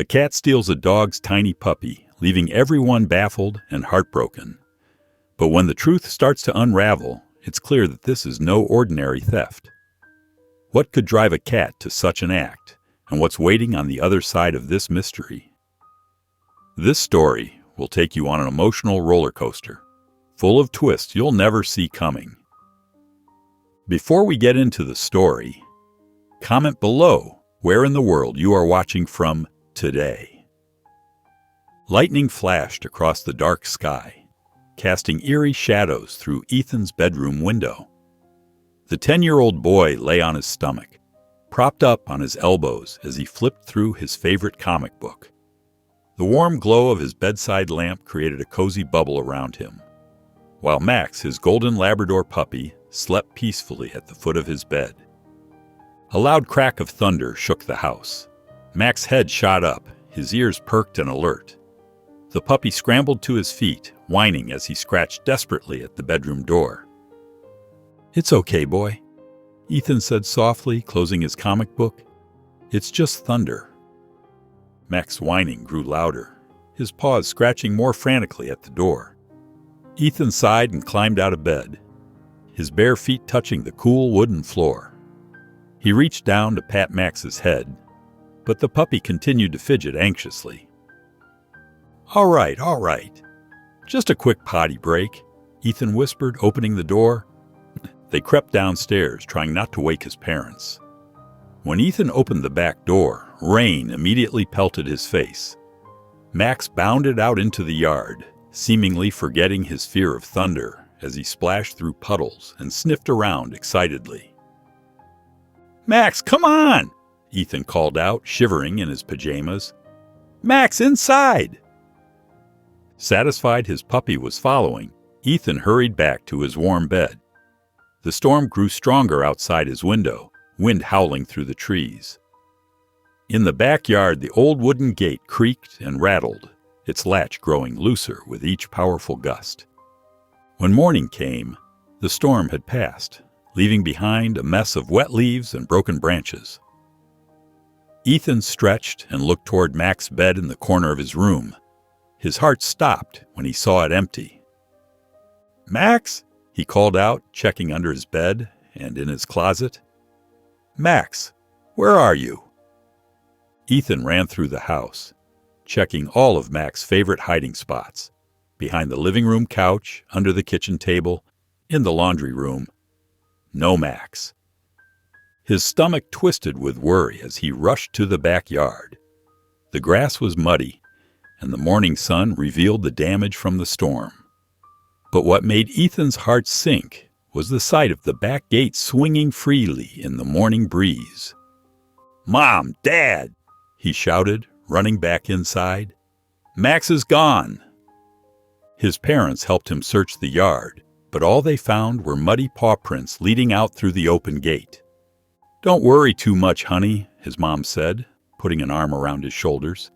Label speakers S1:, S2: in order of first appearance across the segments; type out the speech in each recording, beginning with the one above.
S1: A cat steals a dog's tiny puppy, leaving everyone baffled and heartbroken. But when the truth starts to unravel, it's clear that this is no ordinary theft. What could drive a cat to such an act, and what's waiting on the other side of this mystery? This story will take you on an emotional roller coaster, full of twists you'll never see coming. Before we get into the story, comment below where in the world you are watching from today. Lightning flashed across the dark sky, casting eerie shadows through Ethan's bedroom window. The 10-year-old boy lay on his stomach, propped up on his elbows as he flipped through his favorite comic book. The warm glow of his bedside lamp created a cozy bubble around him, while Max, his golden Labrador puppy, slept peacefully at the foot of his bed. A loud crack of thunder shook the house. Max's head shot up, his ears perked and alert. The puppy scrambled to his feet, whining as he scratched desperately at the bedroom door. "It's okay, boy," Ethan said softly, closing his comic book. "It's just thunder." Max's whining grew louder, his paws scratching more frantically at the door. Ethan sighed and climbed out of bed, his bare feet touching the cool wooden floor. He reached down to pat Max's head, but the puppy continued to fidget anxiously. All right. Just a quick potty break," Ethan whispered, opening the door. They crept downstairs, trying not to wake his parents. When Ethan opened the back door, rain immediately pelted his face. Max bounded out into the yard, seemingly forgetting his fear of thunder as he splashed through puddles and sniffed around excitedly. "Max, come on!" Ethan called out, shivering in his pajamas. "Max, inside!" Satisfied his puppy was following, Ethan hurried back to his warm bed. The storm grew stronger outside his window, wind howling through the trees. In the backyard, the old wooden gate creaked and rattled, its latch growing looser with each powerful gust. When morning came, the storm had passed, leaving behind a mess of wet leaves and broken branches. Ethan stretched and looked toward Max's bed in the corner of his room. His heart stopped when he saw it empty. "Max?" he called out, checking under his bed and in his closet. "Max, where are you?" Ethan ran through the house, checking all of Max's favorite hiding spots: behind the living room couch, under the kitchen table, in the laundry room. No Max. His stomach twisted with worry as he rushed to the backyard. The grass was muddy, and the morning sun revealed the damage from the storm. But what made Ethan's heart sink was the sight of the back gate swinging freely in the morning breeze. "Mom! Dad!" he shouted, running back inside. "Max is gone!" His parents helped him search the yard, but all they found were muddy paw prints leading out through the open gate. "Don't worry too much, honey," his mom said, putting an arm around his shoulders.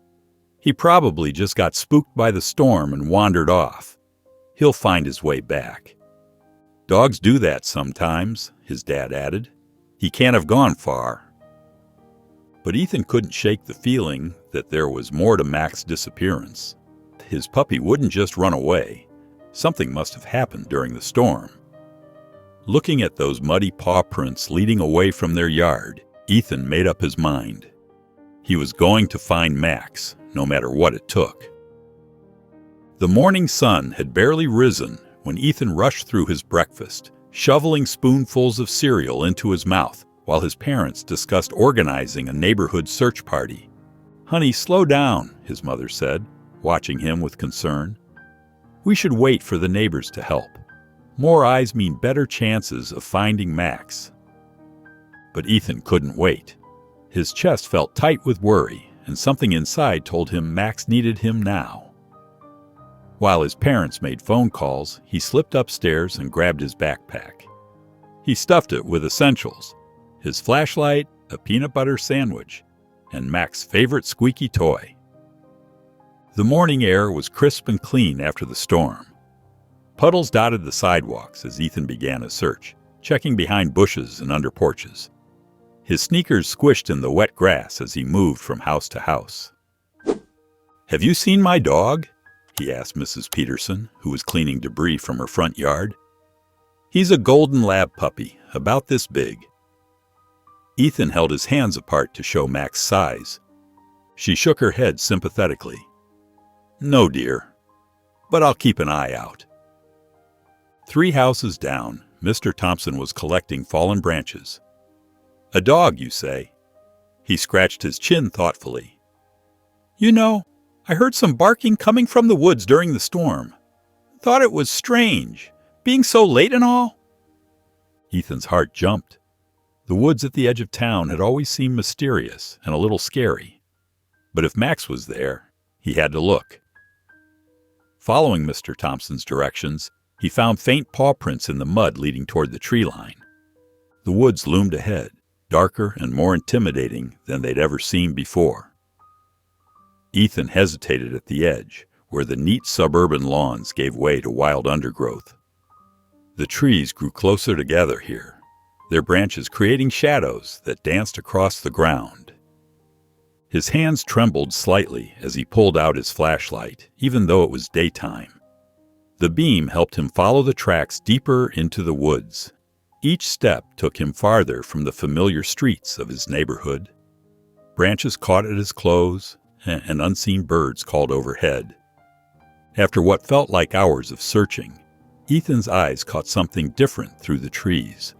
S1: "He probably just got spooked by the storm and wandered off. He'll find his way back." "Dogs do that sometimes," his dad added. "He can't have gone far." But Ethan couldn't shake the feeling that there was more to Max's disappearance. His puppy wouldn't just run away. Something must have happened during the storm. Looking at those muddy paw prints leading away from their yard, Ethan made up his mind. He was going to find Max, no matter what it took. The morning sun had barely risen when Ethan rushed through his breakfast, shoveling spoonfuls of cereal into his mouth while his parents discussed organizing a neighborhood search party. "Honey, slow down," his mother said, watching him with concern. "We should wait for the neighbors to help. More eyes mean better chances of finding Max." But Ethan couldn't wait. His chest felt tight with worry, and something inside told him Max needed him now. While his parents made phone calls, he slipped upstairs and grabbed his backpack. He stuffed it with essentials: his flashlight, a peanut butter sandwich, and Max's favorite squeaky toy. The morning air was crisp and clean after the storm. Puddles dotted the sidewalks as Ethan began his search, checking behind bushes and under porches. His sneakers squished in the wet grass as he moved from house to house. "Have you seen my dog?" he asked Mrs. Peterson, who was cleaning debris from her front yard. "He's a golden lab puppy, about this big." Ethan held his hands apart to show Mac's size. She shook her head sympathetically. "No, dear, but I'll keep an eye out." 3 houses down, Mr. Thompson was collecting fallen branches. "A dog, you say?" He scratched his chin thoughtfully. "You know, I heard some barking coming from the woods during the storm. Thought it was strange, being so late and all." Ethan's heart jumped. The woods at the edge of town had always seemed mysterious and a little scary. But if Max was there, he had to look. Following Mr. Thompson's directions, he found faint paw prints in the mud leading toward the tree line. The woods loomed ahead, darker and more intimidating than they'd ever seemed before. Ethan hesitated at the edge, where the neat suburban lawns gave way to wild undergrowth. The trees grew closer together here, their branches creating shadows that danced across the ground. His hands trembled slightly as he pulled out his flashlight, even though it was daytime. The beam helped him follow the tracks deeper into the woods. Each step took him farther from the familiar streets of his neighborhood. Branches caught at his clothes, and unseen birds called overhead. After what felt like hours of searching, Ethan's eyes caught something different through the trees,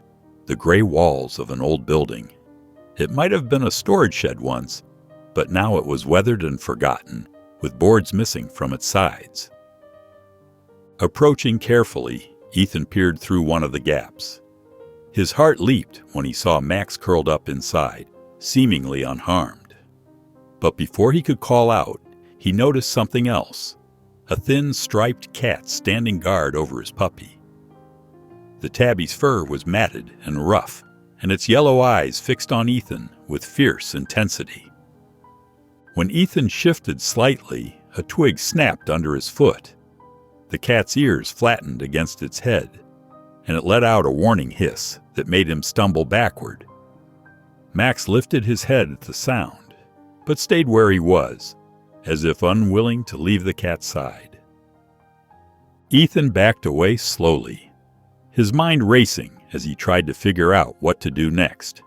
S1: the gray walls of an old building. It might have been a storage shed once, but now it was weathered and forgotten, with boards missing from its sides. Approaching carefully, Ethan peered through one of the gaps. His heart leaped when he saw Max curled up inside, seemingly unharmed. But before he could call out, he noticed something else, a thin striped cat standing guard over his puppy. The tabby's fur was matted and rough, and its yellow eyes fixed on Ethan with fierce intensity. When Ethan shifted slightly, a twig snapped under his foot. The cat's ears flattened against its head, and it let out a warning hiss that made him stumble backward. Max lifted his head at the sound, but stayed where he was, as if unwilling to leave the cat's side. Ethan backed away slowly, his mind racing as he tried to figure out what to do next.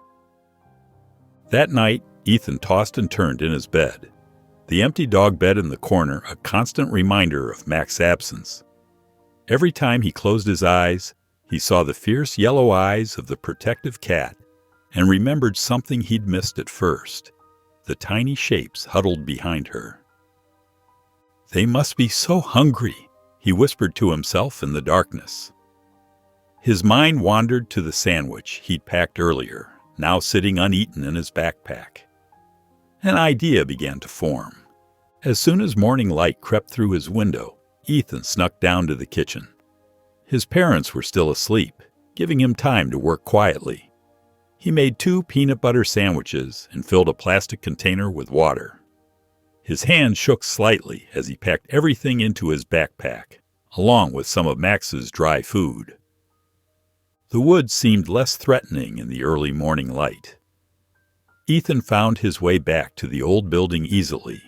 S1: That night, Ethan tossed and turned in his bed, the empty dog bed in the corner a constant reminder of Max's absence. Every time he closed his eyes, he saw the fierce yellow eyes of the protective cat and remembered something he'd missed at first, the tiny shapes huddled behind her. "They must be so hungry," he whispered to himself in the darkness. His mind wandered to the sandwich he'd packed earlier, now sitting uneaten in his backpack. An idea began to form. As soon as morning light crept through his window, Ethan snuck down to the kitchen. His parents were still asleep, giving him time to work quietly. He made 2 peanut butter sandwiches and filled a plastic container with water. His hands shook slightly as he packed everything into his backpack, along with some of Max's dry food. The woods seemed less threatening in the early morning light. Ethan found his way back to the old building easily,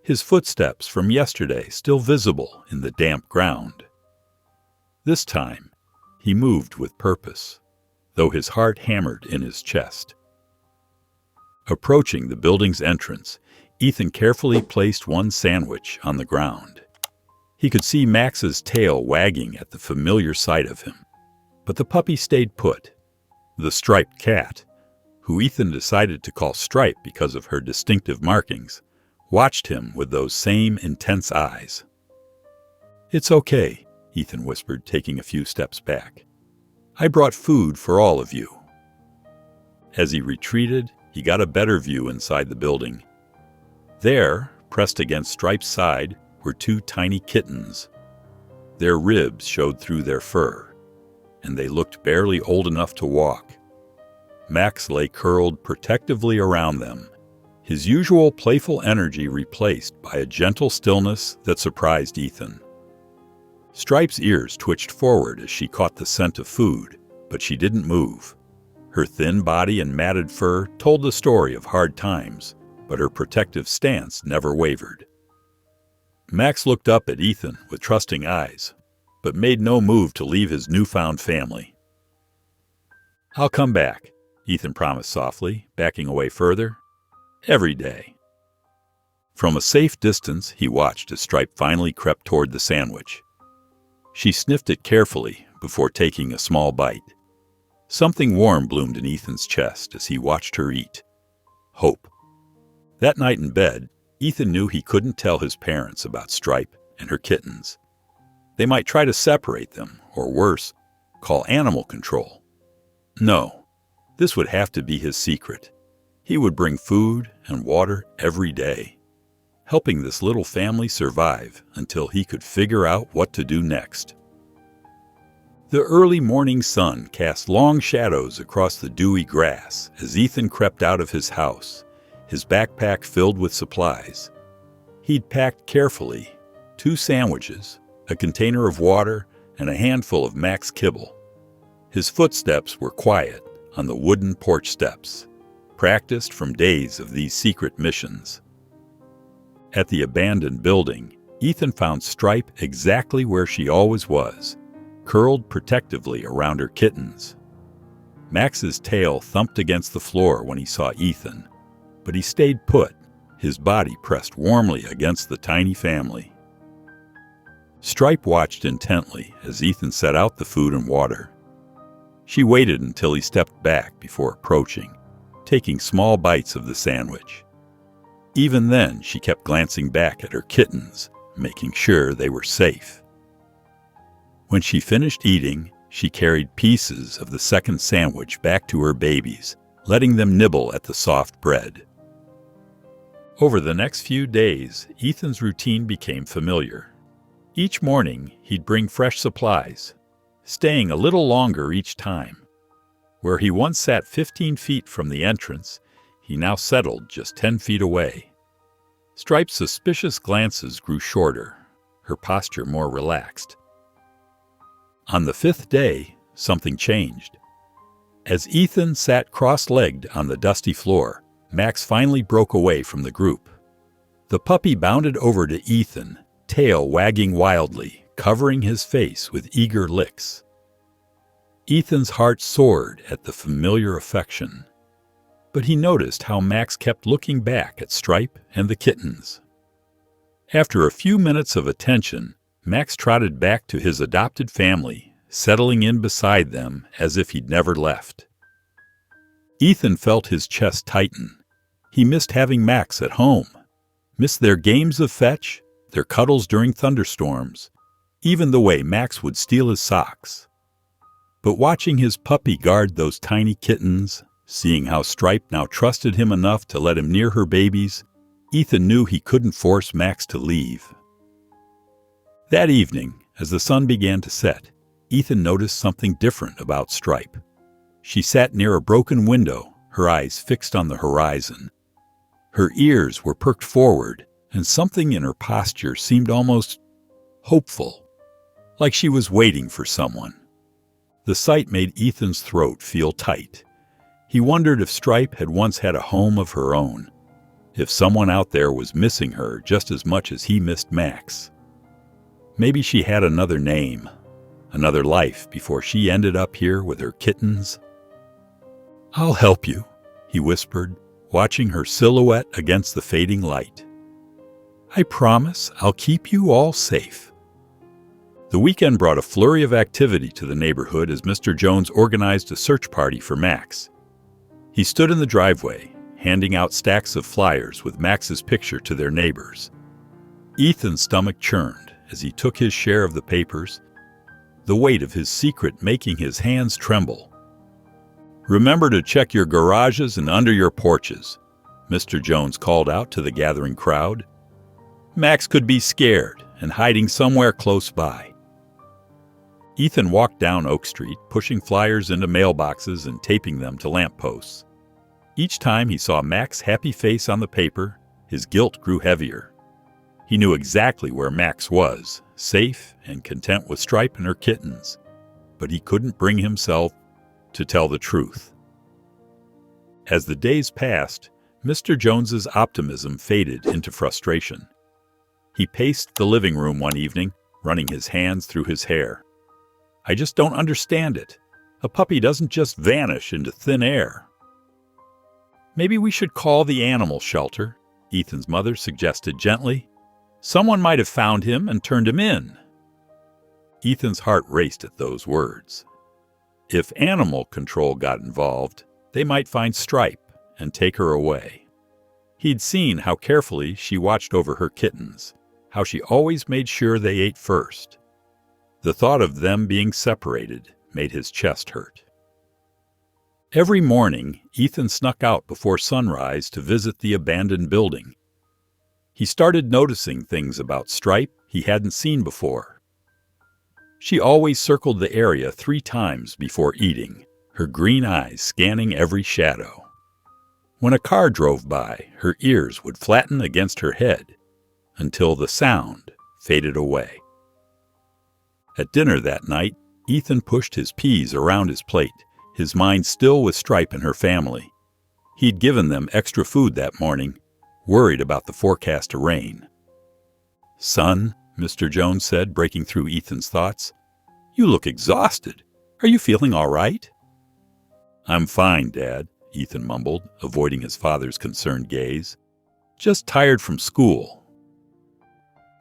S1: his footsteps from yesterday still visible in the damp ground. This time, he moved with purpose, though his heart hammered in his chest. Approaching the building's entrance, Ethan carefully placed one sandwich on the ground. He could see Max's tail wagging at the familiar sight of him, but the puppy stayed put. The striped cat, who Ethan decided to call Stripe because of her distinctive markings, watched him with those same intense eyes. "It's okay," Ethan whispered, taking a few steps back. "I brought food for all of you." As he retreated, he got a better view inside the building. There, pressed against Stripe's side, were 2 tiny kittens. Their ribs showed through their fur, and they looked barely old enough to walk. Max lay curled protectively around them, his usual playful energy replaced by a gentle stillness that surprised Ethan. Stripe's ears twitched forward as she caught the scent of food, but she didn't move. Her thin body and matted fur told the story of hard times, but her protective stance never wavered. Max looked up at Ethan with trusting eyes, but made no move to leave his newfound family. "I'll come back," Ethan promised softly, backing away further. "Every day." From a safe distance, he watched as Stripe finally crept toward the sandwich. She sniffed it carefully before taking a small bite. Something warm bloomed in Ethan's chest as he watched her eat. Hope. That night in bed, Ethan knew he couldn't tell his parents about Stripe and her kittens. They might try to separate them, or worse, call animal control. No, this would have to be his secret. He would bring food and water every day, helping this little family survive until he could figure out what to do next. The early morning sun cast long shadows across the dewy grass as Ethan crept out of his house, his backpack filled with supplies. He'd packed carefully 2 sandwiches, a container of water, and a handful of Max kibble. His footsteps were quiet on the wooden porch steps, practiced from days of these secret missions. At the abandoned building, Ethan found Stripe exactly where she always was, curled protectively around her kittens. Max's tail thumped against the floor when he saw Ethan, but he stayed put, his body pressed warmly against the tiny family. Stripe watched intently as Ethan set out the food and water. She waited until he stepped back before approaching, taking small bites of the sandwich. Even then, she kept glancing back at her kittens, making sure they were safe. When she finished eating, she carried pieces of the second sandwich back to her babies, letting them nibble at the soft bread. Over the next few days, Ethan's routine became familiar. Each morning, he'd bring fresh supplies, staying a little longer each time. Where he once sat 15 feet from the entrance, he now settled just 10 feet away. Stripe's suspicious glances grew shorter, her posture more relaxed. On the 5th day, something changed. As Ethan sat cross-legged on the dusty floor, Max finally broke away from the group. The puppy bounded over to Ethan, tail wagging wildly, covering his face with eager licks. Ethan's heart soared at the familiar affection, but he noticed how Max kept looking back at Stripe and the kittens. After a few minutes of attention, Max trotted back to his adopted family, settling in beside them as if he'd never left. Ethan felt his chest tighten. He missed having Max at home, missed their games of fetch, their cuddles during thunderstorms, even the way Max would steal his socks. But watching his puppy guard those tiny kittens, seeing how Stripe now trusted him enough to let him near her babies, Ethan knew he couldn't force Max to leave. That evening, as the sun began to set, Ethan noticed something different about Stripe. She sat near a broken window, her eyes fixed on the horizon. Her ears were perked forward, and something in her posture seemed almost hopeful, like she was waiting for someone. The sight made Ethan's throat feel tight. He wondered if Stripe had once had a home of her own, if someone out there was missing her just as much as he missed Max. Maybe she had another name, another life before she ended up here with her kittens. "I'll help you," he whispered, watching her silhouette against the fading light. "I promise I'll keep you all safe." The weekend brought a flurry of activity to the neighborhood as Mr. Jones organized a search party for Max. He stood in the driveway, handing out stacks of flyers with Max's picture to their neighbors. Ethan's stomach churned as he took his share of the papers, the weight of his secret making his hands tremble. "Remember to check your garages and under your porches," Mr. Jones called out to the gathering crowd. Max could be scared and hiding somewhere close by. Ethan walked down Oak Street, pushing flyers into mailboxes and taping them to lampposts. Each time he saw Max's happy face on the paper, his guilt grew heavier. He knew exactly where Max was, safe and content with Stripe and her kittens, but he couldn't bring himself to tell the truth. As the days passed, Mr. Jones's optimism faded into frustration. He paced the living room one evening, running his hands through his hair. "I just don't understand it. A puppy doesn't just vanish into thin air." "Maybe we should call the animal shelter," Ethan's mother suggested gently. "Someone might have found him and turned him in." Ethan's heart raced at those words. If animal control got involved, they might find Stripe and take her away. He'd seen how carefully she watched over her kittens, how she always made sure they ate first. The thought of them being separated made his chest hurt. Every morning, Ethan snuck out before sunrise to visit the abandoned building. He started noticing things about Stripe he hadn't seen before. She always circled the area 3 times before eating, her green eyes scanning every shadow. When a car drove by, her ears would flatten against her head until the sound faded away. At dinner that night, Ethan pushed his peas around his plate, his mind still with Stripe and her family. He'd given them extra food that morning, worried about the forecast of rain. "Son," Mr. Jones said, breaking through Ethan's thoughts, "you look exhausted. Are you feeling all right?" "I'm fine, Dad," Ethan mumbled, avoiding his father's concerned gaze. "Just tired from school."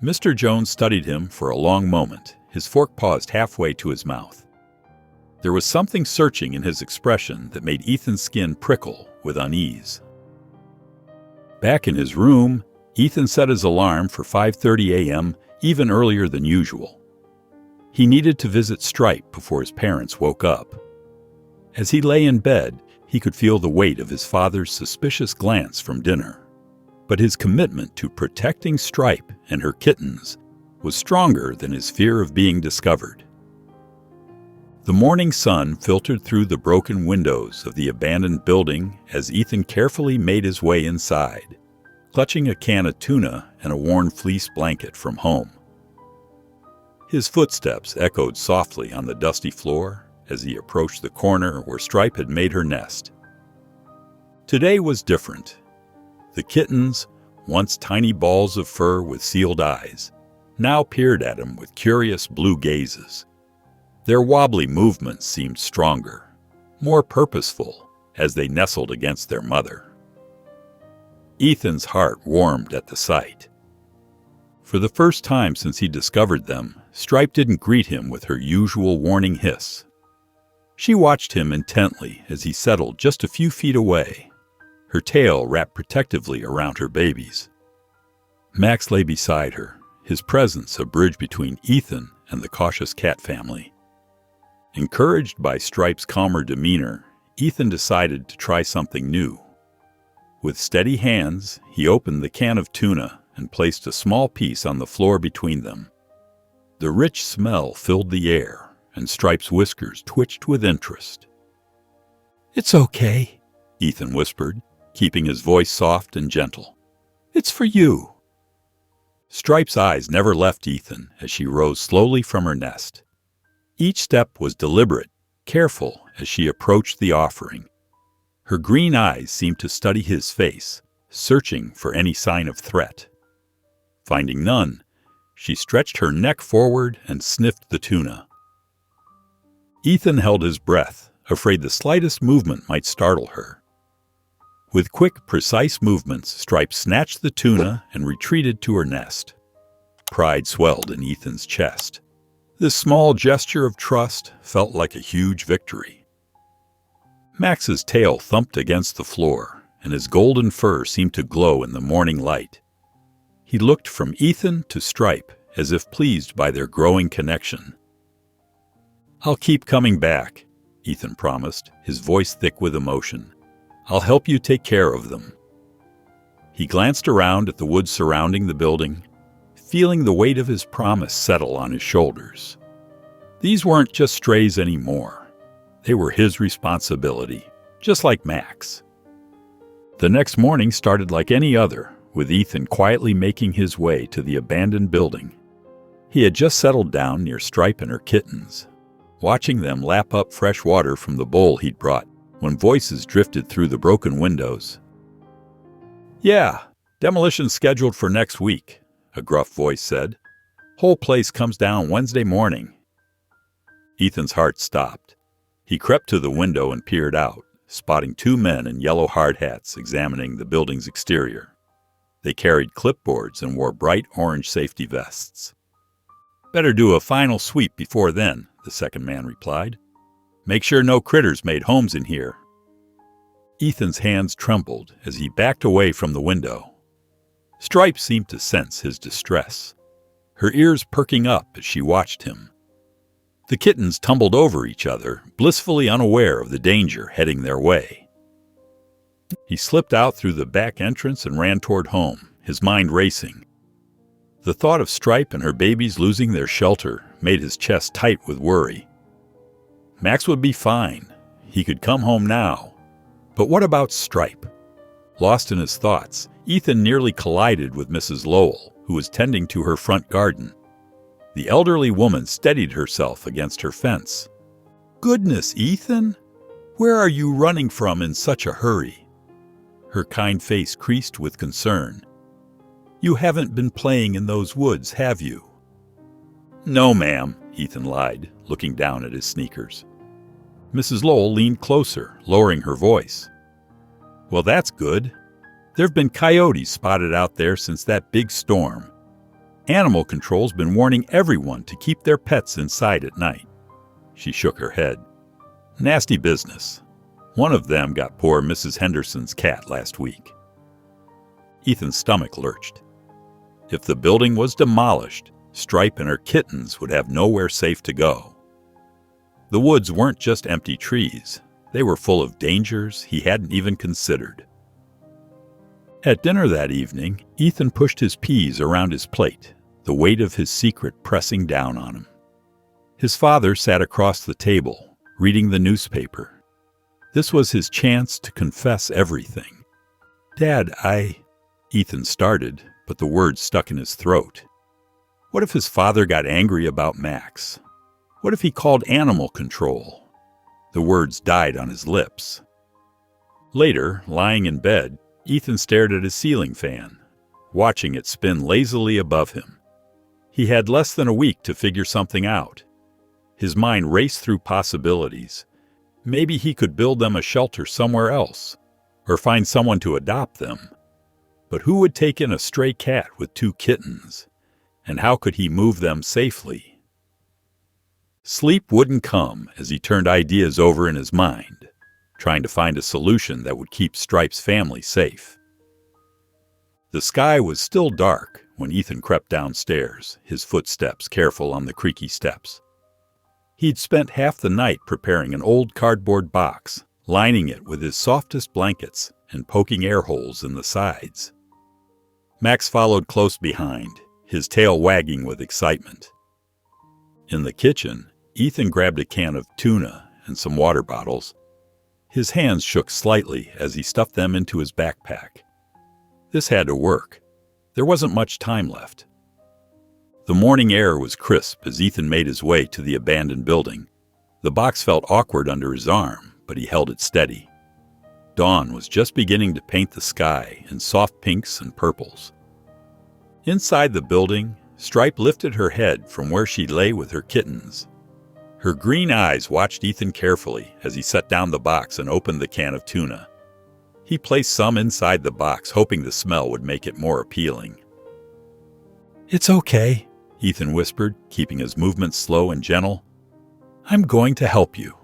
S1: Mr. Jones studied him for a long moment, his fork paused halfway to his mouth. There was something searching in his expression that made Ethan's skin prickle with unease. Back in his room, Ethan set his alarm for 5:30 a.m., even earlier than usual. He needed to visit Stripe before his parents woke up. As he lay in bed, he could feel the weight of his father's suspicious glance from dinner. But his commitment to protecting Stripe and her kittens was stronger than his fear of being discovered. The morning sun filtered through the broken windows of the abandoned building as Ethan carefully made his way inside, clutching a can of tuna and a worn fleece blanket from home. His footsteps echoed softly on the dusty floor as he approached the corner where Stripe had made her nest. Today was different. The kittens, once tiny balls of fur with sealed eyes, now peered at him with curious blue gazes. Their wobbly movements seemed stronger, more purposeful, as they nestled against their mother. Ethan's heart warmed at the sight. For the first time since he discovered them, Stripe didn't greet him with her usual warning hiss. She watched him intently as he settled just a few feet away, her tail wrapped protectively around her babies. Max lay beside her, his presence a bridge between Ethan and the cautious cat family. Encouraged by Stripe's calmer demeanor, Ethan decided to try something new. With steady hands, he opened the can of tuna and placed a small piece on the floor between them. The rich smell filled the air, and Stripe's whiskers twitched with interest. "It's okay," Ethan whispered, keeping his voice soft and gentle. "It's for you." Stripe's eyes never left Ethan as she rose slowly from her nest. Each step was deliberate, careful as she approached the offering. Her green eyes seemed to study his face, searching for any sign of threat. Finding none, she stretched her neck forward and sniffed the tuna. Ethan held his breath, afraid the slightest movement might startle her. With quick, precise movements, Stripe snatched the tuna and retreated to her nest. Pride swelled in Ethan's chest. This small gesture of trust felt like a huge victory. Max's tail thumped against the floor, and his golden fur seemed to glow in the morning light. He looked from Ethan to Stripe, as if pleased by their growing connection. "I'll keep coming back," Ethan promised, his voice thick with emotion. "I'll help you take care of them." He glanced around at the woods surrounding the building, feeling the weight of his promise settle on his shoulders. These weren't just strays anymore. They were his responsibility, just like Max. The next morning started like any other, with Ethan quietly making his way to the abandoned building. He had just settled down near Stripe and her kittens, watching them lap up fresh water from the bowl he'd brought when voices drifted through the broken windows. "Yeah, demolition's scheduled for next week," a gruff voice said. "Whole place comes down Wednesday morning." Ethan's heart stopped. He crept to the window and peered out, spotting two men in yellow hard hats examining the building's exterior. They carried clipboards and wore bright orange safety vests. "Better do a final sweep before then," the second man replied. "Make sure no critters made homes in here." Ethan's hands trembled as he backed away from the window. Stripe seemed to sense his distress, her ears perking up as she watched him. The kittens tumbled over each other, blissfully unaware of the danger heading their way. He slipped out through the back entrance and ran toward home, his mind racing. The thought of Stripe and her babies losing their shelter made his chest tight with worry. Max would be fine. He could come home now. But what about Stripe? Lost in his thoughts, Ethan nearly collided with Mrs. Lowell, who was tending to her front garden. The elderly woman steadied herself against her fence. "Goodness, Ethan! Where are you running from in such a hurry?" Her kind face creased with concern. "You haven't been playing in those woods, have you?" "No, ma'am," Ethan lied, looking down at his sneakers. Mrs. Lowell leaned closer, lowering her voice. "Well, that's good. There've been coyotes spotted out there since that big storm. Animal Control's been warning everyone to keep their pets inside at night." She shook her head. "Nasty business. One of them got poor Mrs. Henderson's cat last week." Ethan's stomach lurched. If the building was demolished, Stripe and her kittens would have nowhere safe to go. The woods weren't just empty trees. They were full of dangers he hadn't even considered. At dinner that evening, Ethan pushed his peas around his plate, the weight of his secret pressing down on him. His father sat across the table, reading the newspaper. This was his chance to confess everything. "Dad, Ethan started, but the words stuck in his throat. What if his father got angry about Max? What if he called Animal Control? The words died on his lips. Later, lying in bed, Ethan stared at his ceiling fan, watching it spin lazily above him. He had less than a week to figure something out. His mind raced through possibilities. Maybe he could build them a shelter somewhere else, or find someone to adopt them. But who would take in a stray cat with two kittens? And how could he move them safely? Sleep wouldn't come as he turned ideas over in his mind, trying to find a solution that would keep Stripe's family safe. The sky was still dark when Ethan crept downstairs, his footsteps careful on the creaky steps. He'd spent half the night preparing an old cardboard box, lining it with his softest blankets and poking air holes in the sides. Max followed close behind, his tail wagging with excitement. In the kitchen, Ethan grabbed a can of tuna and some water bottles. His hands shook slightly as he stuffed them into his backpack. This had to work. There wasn't much time left. The morning air was crisp as Ethan made his way to the abandoned building. The box felt awkward under his arm, but he held it steady. Dawn was just beginning to paint the sky in soft pinks and purples. Inside the building, Stripe lifted her head from where she lay with her kittens. Her green eyes watched Ethan carefully as he set down the box and opened the can of tuna. He placed some inside the box, hoping the smell would make it more appealing. "It's okay," Ethan whispered, keeping his movements slow and gentle. "I'm going to help you."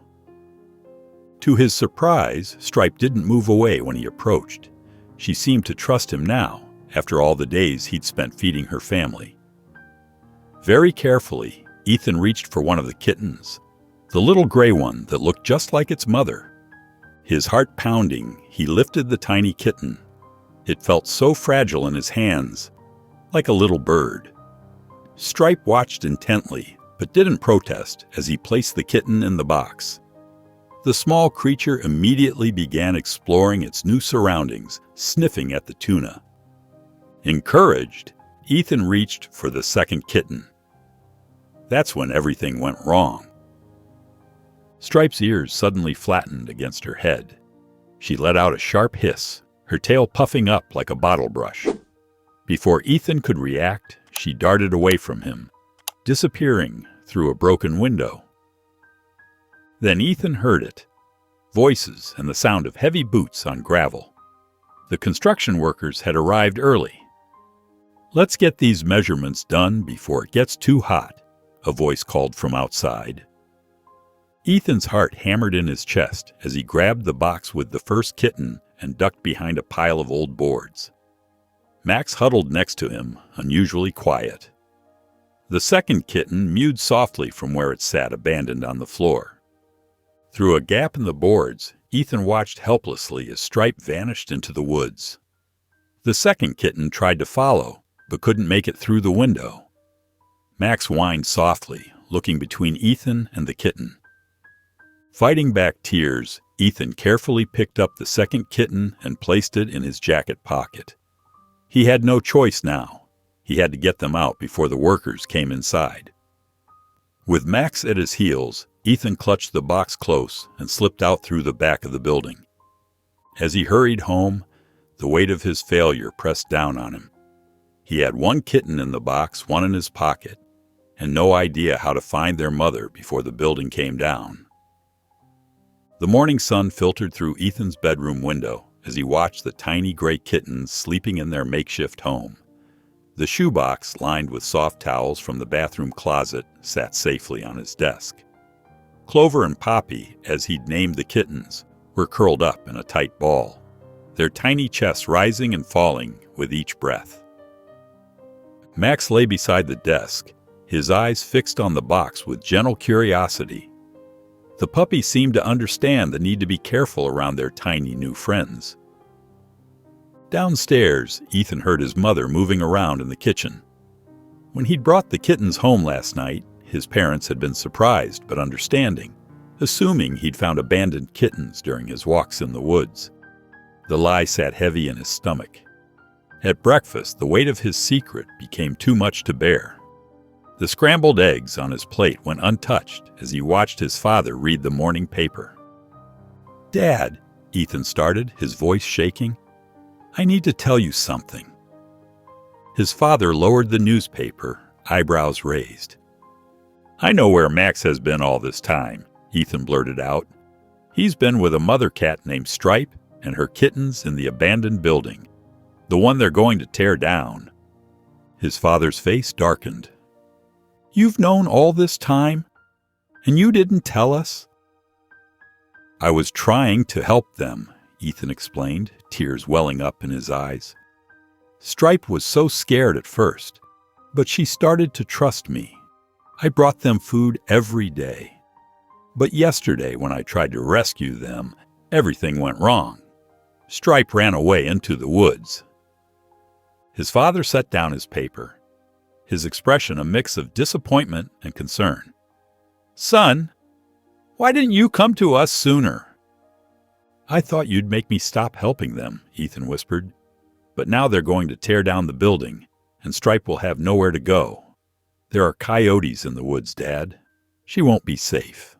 S1: To his surprise, Stripe didn't move away when he approached. She seemed to trust him now, after all the days he'd spent feeding her family. Very carefully, Ethan reached for one of the kittens, the little gray one that looked just like its mother. His heart pounding, he lifted the tiny kitten. It felt so fragile in his hands, like a little bird. Stripe watched intently, but didn't protest as he placed the kitten in the box. The small creature immediately began exploring its new surroundings, sniffing at the tuna. Encouraged, Ethan reached for the second kitten. That's when everything went wrong. Stripe's ears suddenly flattened against her head. She let out a sharp hiss, her tail puffing up like a bottle brush. Before Ethan could react, she darted away from him, disappearing through a broken window. Then Ethan heard it. Voices and the sound of heavy boots on gravel. The construction workers had arrived early. "Let's get these measurements done before it gets too hot," a voice called from outside. Ethan's heart hammered in his chest as he grabbed the box with the first kitten and ducked behind a pile of old boards. Max huddled next to him, unusually quiet. The second kitten mewed softly from where it sat abandoned on the floor. Through a gap in the boards, Ethan watched helplessly as Stripe vanished into the woods. The second kitten tried to follow, but couldn't make it through the window. Max whined softly, looking between Ethan and the kitten. Fighting back tears, Ethan carefully picked up the second kitten and placed it in his jacket pocket. He had no choice now. He had to get them out before the workers came inside. With Max at his heels, Ethan clutched the box close and slipped out through the back of the building. As he hurried home, the weight of his failure pressed down on him. He had one kitten in the box, one in his pocket, and no idea how to find their mother before the building came down. The morning sun filtered through Ethan's bedroom window as he watched the tiny gray kittens sleeping in their makeshift home. The shoebox, lined with soft towels from the bathroom closet, sat safely on his desk. Clover and Poppy, as he'd named the kittens, were curled up in a tight ball, their tiny chests rising and falling with each breath. Max lay beside the desk, his eyes fixed on the box with gentle curiosity. The puppies seemed to understand the need to be careful around their tiny new friends. Downstairs, Ethan heard his mother moving around in the kitchen. When he'd brought the kittens home last night, his parents had been surprised but understanding, assuming he'd found abandoned kittens during his walks in the woods. The lie sat heavy in his stomach. At breakfast, the weight of his secret became too much to bear. The scrambled eggs on his plate went untouched as he watched his father read the morning paper. "Dad," Ethan started, his voice shaking, "I need to tell you something." His father lowered the newspaper, eyebrows raised. "I know where Max has been all this time," Ethan blurted out. "He's been with a mother cat named Stripe and her kittens in the abandoned building, the one they're going to tear down." His father's face darkened. "You've known all this time, and you didn't tell us?" "I was trying to help them," Ethan explained, tears welling up in his eyes. "Stripe was so scared at first, but she started to trust me. I brought them food every day. But yesterday, when I tried to rescue them, everything went wrong. Stripe ran away into the woods." His father set down his paper, his expression a mix of disappointment and concern. "Son, why didn't you come to us sooner?" "I thought you'd make me stop helping them," Ethan whispered. "But now they're going to tear down the building, and Stripe will have nowhere to go. There are coyotes in the woods, Dad. She won't be safe."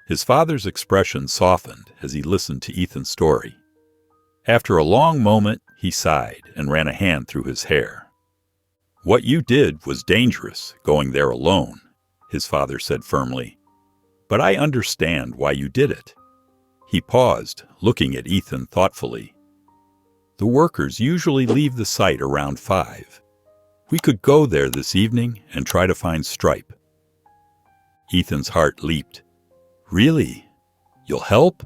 S1: His father's expression softened as he listened to Ethan's story. After a long moment, he sighed and ran a hand through his hair. "What you did was dangerous, going there alone," his father said firmly. "But I understand why you did it." He paused, looking at Ethan thoughtfully. "The workers usually leave the site around 5. We could go there this evening and try to find Stripe." Ethan's heart leaped. "Really? You'll help?"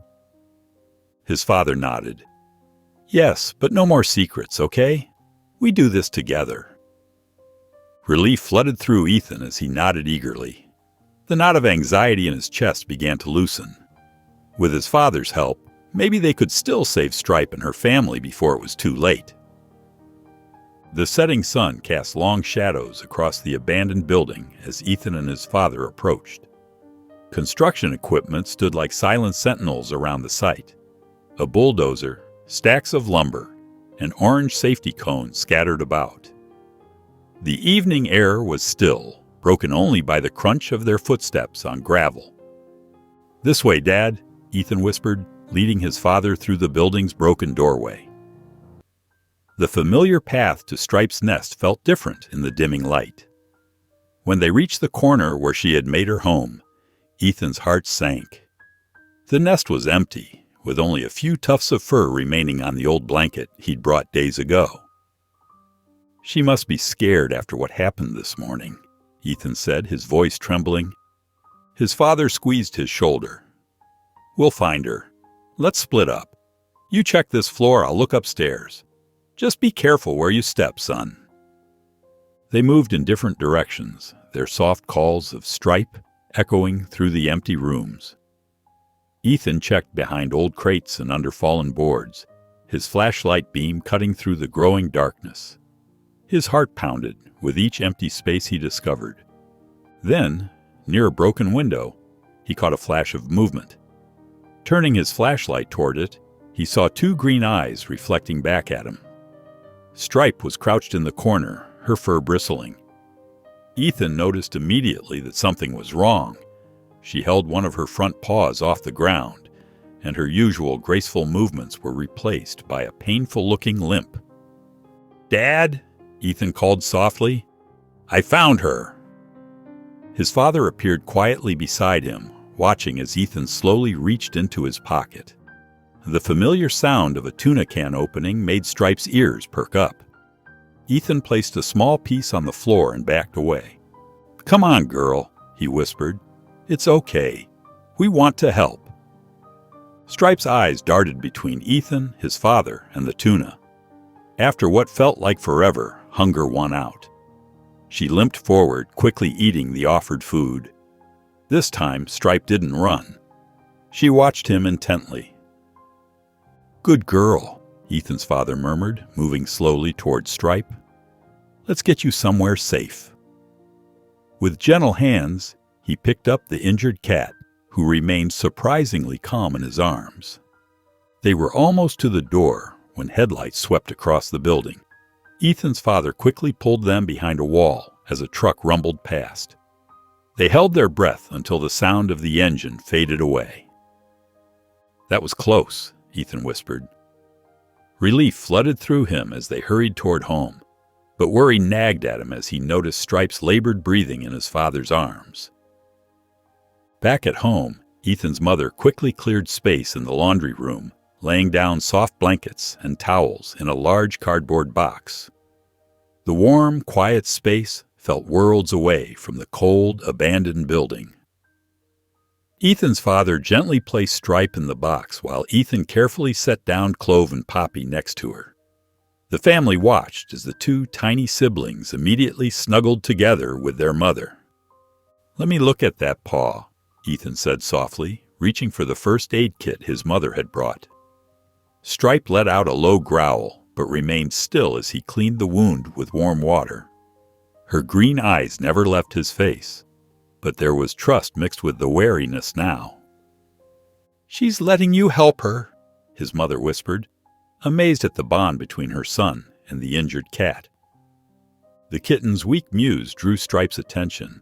S1: His father nodded. "Yes, but no more secrets, okay? We do this together." Relief flooded through Ethan as he nodded eagerly. The knot of anxiety in his chest began to loosen. With his father's help, maybe they could still save Stripe and her family before it was too late. The setting sun cast long shadows across the abandoned building as Ethan and his father approached. Construction equipment stood like silent sentinels around the site. A bulldozer, stacks of lumber, and orange safety cones scattered about. The evening air was still, broken only by the crunch of their footsteps on gravel. "This way, Dad," Ethan whispered, leading his father through the building's broken doorway. The familiar path to Stripe's nest felt different in the dimming light. When they reached the corner where she had made her home, Ethan's heart sank. The nest was empty, with only a few tufts of fur remaining on the old blanket he'd brought days ago. "She must be scared after what happened this morning," Ethan said, his voice trembling. His father squeezed his shoulder. "We'll find her. Let's split up. You check this floor, I'll look upstairs. Just be careful where you step, son." They moved in different directions, their soft calls of Stripe echoing through the empty rooms. Ethan checked behind old crates and under fallen boards, his flashlight beam cutting through the growing darkness. His heart pounded with each empty space he discovered. Then, near a broken window, he caught a flash of movement. Turning his flashlight toward it, he saw two green eyes reflecting back at him. Stripe was crouched in the corner, her fur bristling. Ethan noticed immediately that something was wrong. She held one of her front paws off the ground, and her usual graceful movements were replaced by a painful-looking limp. "Dad," Ethan called softly, "I found her." His father appeared quietly beside him, watching as Ethan slowly reached into his pocket. The familiar sound of a tuna can opening made Stripe's ears perk up. Ethan placed a small piece on the floor and backed away. "Come on, girl," he whispered. "It's okay. We want to help." Stripe's eyes darted between Ethan, his father, and the tuna. After what felt like forever, hunger won out. She limped forward, quickly eating the offered food. This time, Stripe didn't run. She watched him intently. "Good girl," Ethan's father murmured, moving slowly toward Stripe. "Let's get you somewhere safe." With gentle hands, he picked up the injured cat, who remained surprisingly calm in his arms. They were almost to the door when headlights swept across the building. Ethan's father quickly pulled them behind a wall as a truck rumbled past. They held their breath until the sound of the engine faded away. "That was close," Ethan whispered. Relief flooded through him as they hurried toward home, but worry nagged at him as he noticed Stripe's labored breathing in his father's arms. Back at home, Ethan's mother quickly cleared space in the laundry room, laying down soft blankets and towels in a large cardboard box. The warm, quiet space felt worlds away from the cold, abandoned building. Ethan's father gently placed Stripe in the box while Ethan carefully set down Clove and Poppy next to her. The family watched as the two tiny siblings immediately snuggled together with their mother. "Let me look at that paw," Ethan said softly, reaching for the first aid kit his mother had brought. Stripe let out a low growl, but remained still as he cleaned the wound with warm water. Her green eyes never left his face, but there was trust mixed with the wariness now. "She's letting you help her," his mother whispered, amazed at the bond between her son and the injured cat. The kitten's weak mews drew Stripe's attention,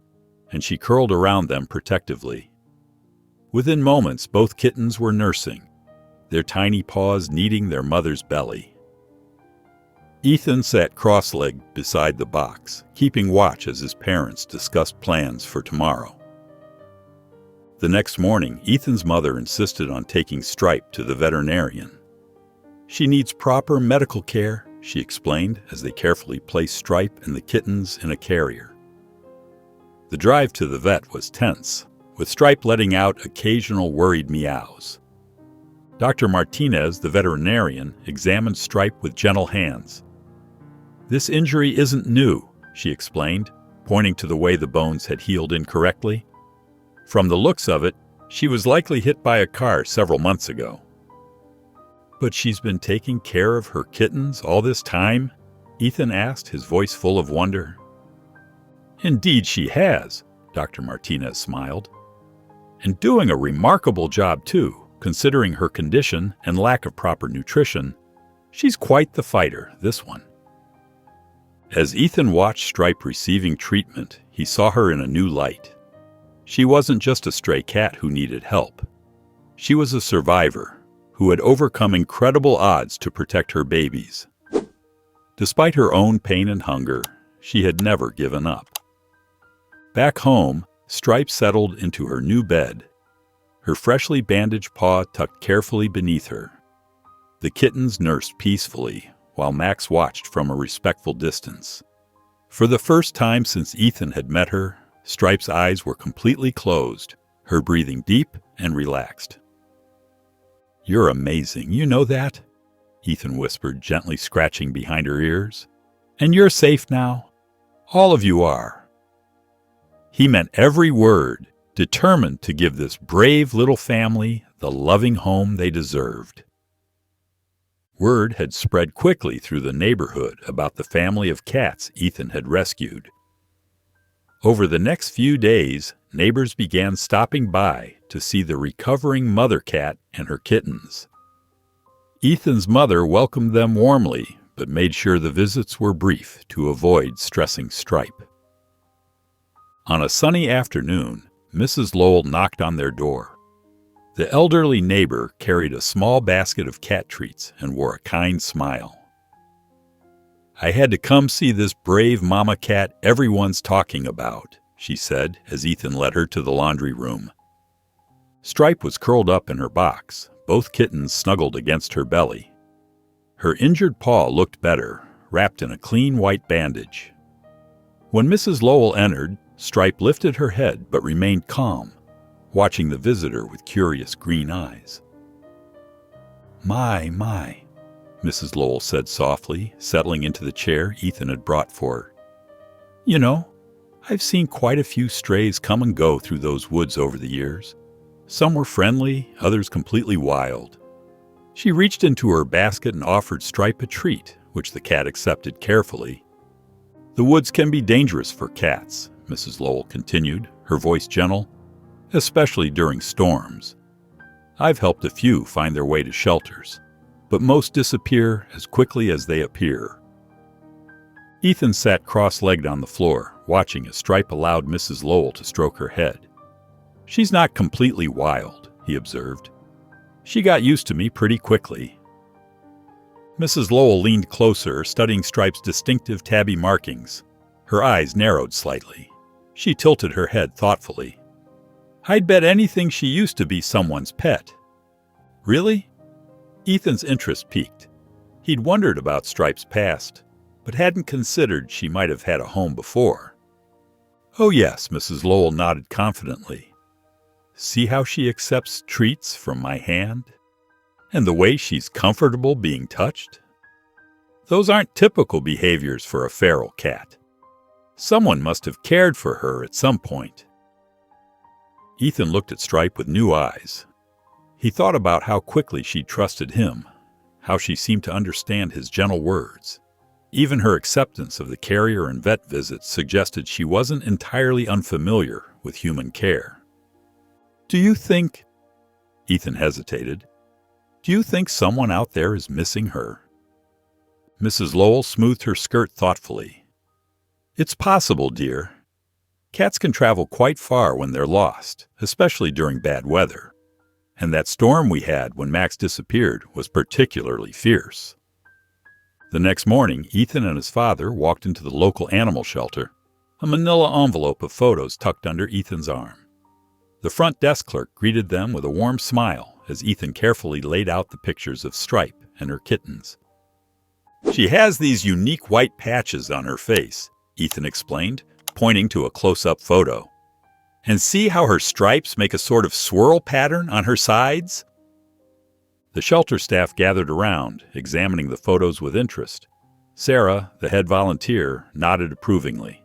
S1: and she curled around them protectively. Within moments, both kittens were nursing, their tiny paws kneading their mother's belly. Ethan sat cross-legged beside the box, keeping watch as his parents discussed plans for tomorrow. The next morning, Ethan's mother insisted on taking Stripe to the veterinarian. "She needs proper medical care," she explained as they carefully placed Stripe and the kittens in a carrier. The drive to the vet was tense, with Stripe letting out occasional worried meows. Dr. Martinez, the veterinarian, examined Stripe with gentle hands. "This injury isn't new," she explained, pointing to the way the bones had healed incorrectly. "From the looks of it, she was likely hit by a car several months ago." "But she's been taking care of her kittens all this time?" Ethan asked, his voice full of wonder. "Indeed she has," Dr. Martinez smiled. "And doing a remarkable job, too, considering her condition and lack of proper nutrition. She's quite the fighter, this one." As Ethan watched Stripe receiving treatment, he saw her in a new light. She wasn't just a stray cat who needed help. She was a survivor who had overcome incredible odds to protect her babies. Despite her own pain and hunger, she had never given up. Back home, Stripe settled into her new bed, her freshly bandaged paw tucked carefully beneath her. The kittens nursed peacefully, while Max watched from a respectful distance. For the first time since Ethan had met her, Stripe's eyes were completely closed, her breathing deep and relaxed. "You're amazing, you know that?" Ethan whispered, gently scratching behind her ears. "And you're safe now? All of you are." He meant every word, determined to give this brave little family the loving home they deserved. Word had spread quickly through the neighborhood about the family of cats Ethan had rescued. Over the next few days, neighbors began stopping by to see the recovering mother cat and her kittens. Ethan's mother welcomed them warmly, but made sure the visits were brief to avoid stressing Stripe. On a sunny afternoon, Mrs. Lowell knocked on their door. The elderly neighbor carried a small basket of cat treats and wore a kind smile. "I had to come see this brave mama cat everyone's talking about," she said as Ethan led her to the laundry room. Stripe was curled up in her box, both kittens snuggled against her belly. Her injured paw looked better, wrapped in a clean white bandage. When Mrs. Lowell entered, Stripe lifted her head but remained calm, watching the visitor with curious green eyes. My, Mrs. Lowell said softly, settling into the chair Ethan had brought for her. "You know, I've seen quite a few strays come and go through those woods over the years. Some were friendly, others completely wild." She reached into her basket and offered Stripe a treat, which the cat accepted carefully. "The woods can be dangerous for cats," Mrs. Lowell continued, her voice gentle, "especially during storms. I've helped a few find their way to shelters, but most disappear as quickly as they appear." Ethan sat cross-legged on the floor, watching as Stripe allowed Mrs. Lowell to stroke her head. "She's not completely wild," he observed. "She got used to me pretty quickly." Mrs. Lowell leaned closer, studying Stripe's distinctive tabby markings. Her eyes narrowed slightly. She tilted her head thoughtfully. "I'd bet anything she used to be someone's pet." "Really?" Ethan's interest piqued. He'd wondered about Stripe's past, but hadn't considered she might have had a home before. "Oh yes," Mrs. Lowell nodded confidently. "See how she accepts treats from my hand? And the way she's comfortable being touched? Those aren't typical behaviors for a feral cat. Someone must have cared for her at some point." Ethan looked at Stripe with new eyes. He thought about how quickly she trusted him, how she seemed to understand his gentle words. Even her acceptance of the carrier and vet visits suggested she wasn't entirely unfamiliar with human care. "Do you think—" Ethan hesitated. "Do you think someone out there is missing her?" Mrs. Lowell smoothed her skirt thoughtfully. "It's possible, dear. Cats can travel quite far when they're lost, especially during bad weather. And that storm we had when Max disappeared was particularly fierce." The next morning, Ethan and his father walked into the local animal shelter, a manila envelope of photos tucked under Ethan's arm. The front desk clerk greeted them with a warm smile as Ethan carefully laid out the pictures of Stripe and her kittens. "She has these unique white patches on her face," Ethan explained, pointing to a close-up photo. "And see how her stripes make a sort of swirl pattern on her sides?" The shelter staff gathered around, examining the photos with interest. Sarah, the head volunteer, nodded approvingly.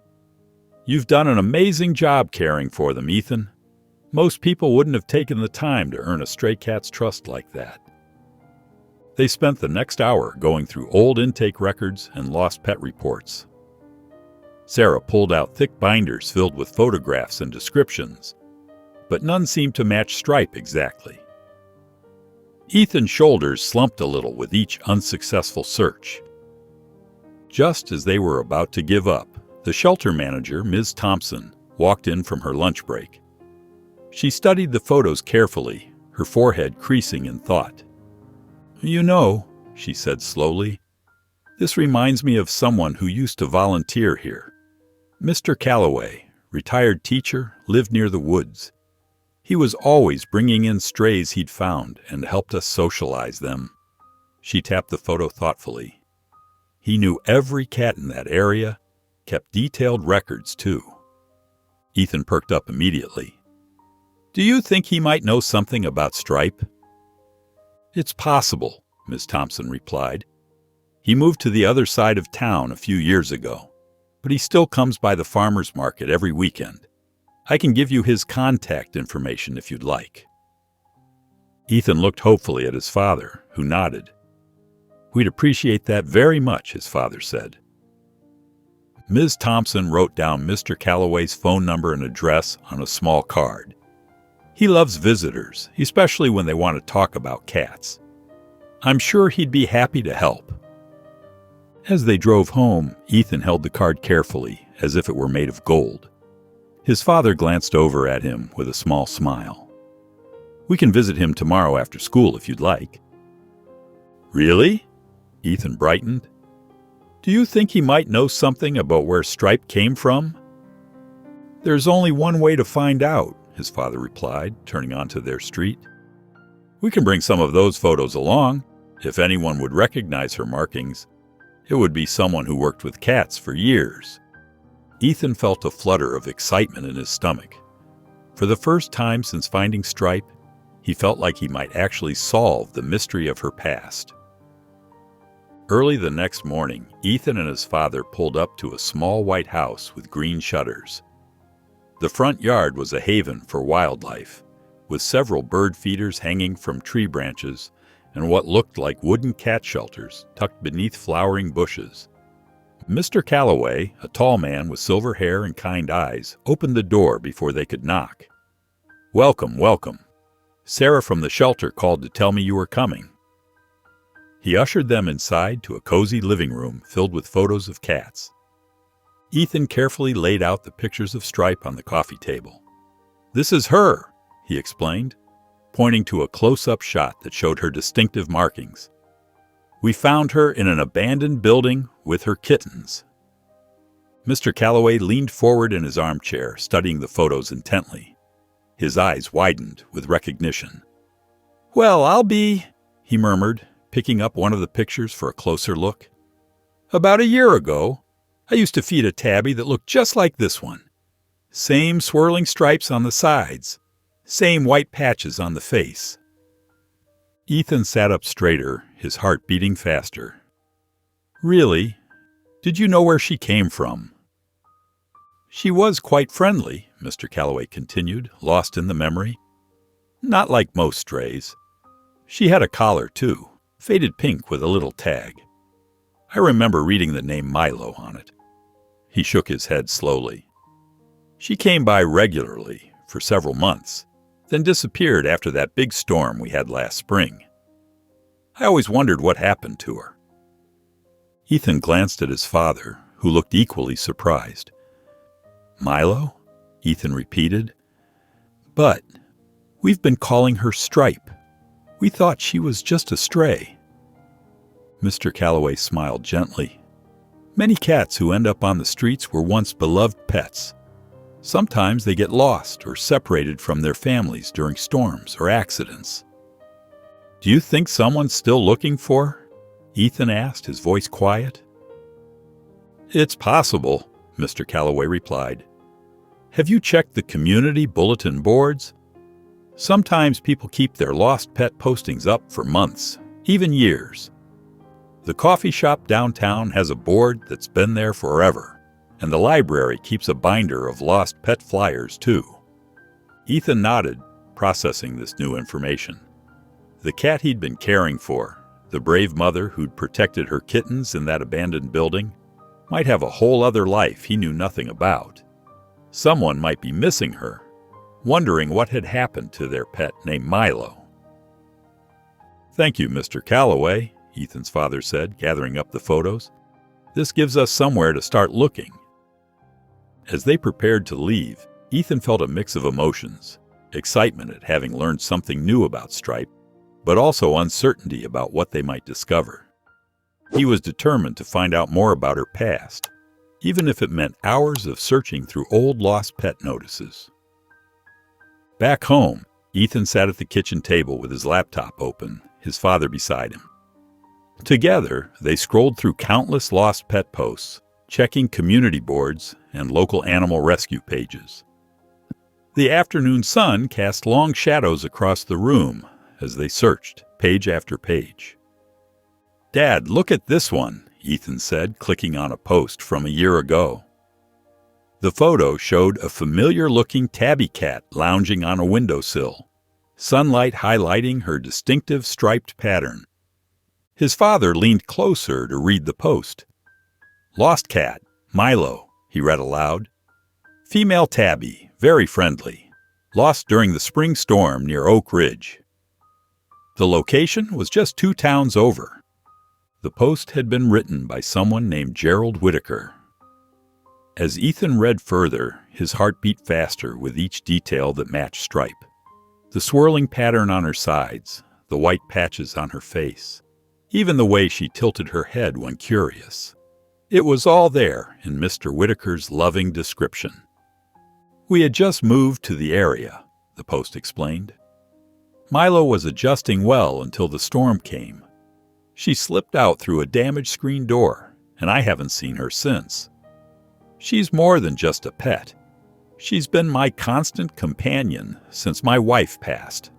S1: "You've done an amazing job caring for them, Ethan. Most people wouldn't have taken the time to earn a stray cat's trust like that." They spent the next hour going through old intake records and lost pet reports. Sarah pulled out thick binders filled with photographs and descriptions, but none seemed to match Stripe exactly. Ethan's shoulders slumped a little with each unsuccessful search. Just as they were about to give up, the shelter manager, Ms. Thompson, walked in from her lunch break. She studied the photos carefully, her forehead creasing in thought. "You know," she said slowly, This reminds me of someone who used to volunteer here. Mr. Calloway, retired teacher, lived near the woods. He was always bringing in strays he'd found and helped us socialize them. She tapped the photo thoughtfully. He knew every cat in that area, kept detailed records too. Ethan perked up immediately. Do you think he might know something about Stripe? It's possible, Ms. Thompson replied. He moved to the other side of town a few years ago, but he still comes by the farmer's market every weekend. I can give you his contact information if you'd like. Ethan looked hopefully at his father, who nodded. We'd appreciate that very much, his father said. Ms. Thompson wrote down Mr. Calloway's phone number and address on a small card. He loves visitors, especially when they want to talk about cats. I'm sure he'd be happy to help. As they drove home, Ethan held the card carefully, as if it were made of gold. His father glanced over at him with a small smile. We can visit him tomorrow after school if you'd like. Really? Ethan brightened. Do you think he might know something about where Stripe came from? There's only one way to find out, his father replied, turning onto their street. We can bring some of those photos along. If anyone would recognize her markings, it would be someone who worked with cats for years. Ethan felt a flutter of excitement in his stomach. For the first time since finding Stripe, he felt like he might actually solve the mystery of her past. Early the next morning, Ethan and his father pulled up to a small white house with green shutters. The front yard was a haven for wildlife, with several bird feeders hanging from tree branches and what looked like wooden cat shelters tucked beneath flowering bushes. Mr. Calloway, a tall man with silver hair and kind eyes, opened the door before they could knock. Welcome, welcome. Sarah from the shelter called to tell me you were coming. He ushered them inside to a cozy living room filled with photos of cats. Ethan carefully laid out the pictures of Stripe on the coffee table. This is her, he explained, pointing to a close-up shot that showed her distinctive markings. We found her in an abandoned building with her kittens. Mr. Calloway leaned forward in his armchair, studying the photos intently. His eyes widened with recognition. Well, I'll be, he murmured, picking up one of the pictures for a closer look. About a year ago, I used to feed a tabby that looked just like this one. Same swirling stripes on the sides, same white patches on the face. Ethan sat up straighter, his heart beating faster. Really? Did you know where she came from? She was quite friendly, Mr. Calloway continued, lost in the memory. Not like most strays. She had a collar, too, faded pink with a little tag. I remember reading the name Milo on it. He shook his head slowly. She came by regularly for several months, then disappeared after that big storm we had last spring. I always wondered what happened to her. Ethan glanced at his father, who looked equally surprised. Milo? Ethan repeated. But we've been calling her Stripe. We thought she was just a stray. Mr. Calloway smiled gently. Many cats who end up on the streets were once beloved pets. Sometimes they get lost or separated from their families during storms or accidents. Do you think someone's still looking for her? Ethan asked, his voice quiet. It's possible, Mr. Calloway replied. Have you checked the community bulletin boards? Sometimes people keep their lost pet postings up for months, even years. The coffee shop downtown has a board that's been there forever, and the library keeps a binder of lost pet flyers, too. Ethan nodded, processing this new information. The cat he'd been caring for, the brave mother who'd protected her kittens in that abandoned building, might have a whole other life he knew nothing about. Someone might be missing her, wondering what had happened to their pet named Milo. Thank you, Mr. Calloway, Ethan's father said, gathering up the photos. This gives us somewhere to start looking. As they prepared to leave, Ethan felt a mix of emotions, excitement at having learned something new about Stripe, but also uncertainty about what they might discover. He was determined to find out more about her past, even if it meant hours of searching through old lost pet notices. Back home, Ethan sat at the kitchen table with his laptop open, his father beside him. Together, they scrolled through countless lost pet posts, checking community boards and local animal rescue pages. The afternoon sun cast long shadows across the room as they searched, page after page. "Dad, look at this one," Ethan said, clicking on a post from a year ago. The photo showed a familiar-looking tabby cat lounging on a windowsill, sunlight highlighting her distinctive striped pattern. His father leaned closer to read the post. "Lost cat, Milo," he read aloud. "Female tabby, very friendly. Lost during the spring storm near Oak Ridge." The location was just 2 towns over. The post had been written by someone named Gerald Whitaker. As Ethan read further, his heart beat faster with each detail that matched Stripe. The swirling pattern on her sides, the white patches on her face, even the way she tilted her head when curious. It was all there in Mr. Whitaker's loving description. "We had just moved to the area," the post explained. "Milo was adjusting well until the storm came. She slipped out through a damaged screen door, and I haven't seen her since. She's more than just a pet. She's been my constant companion since my wife passed."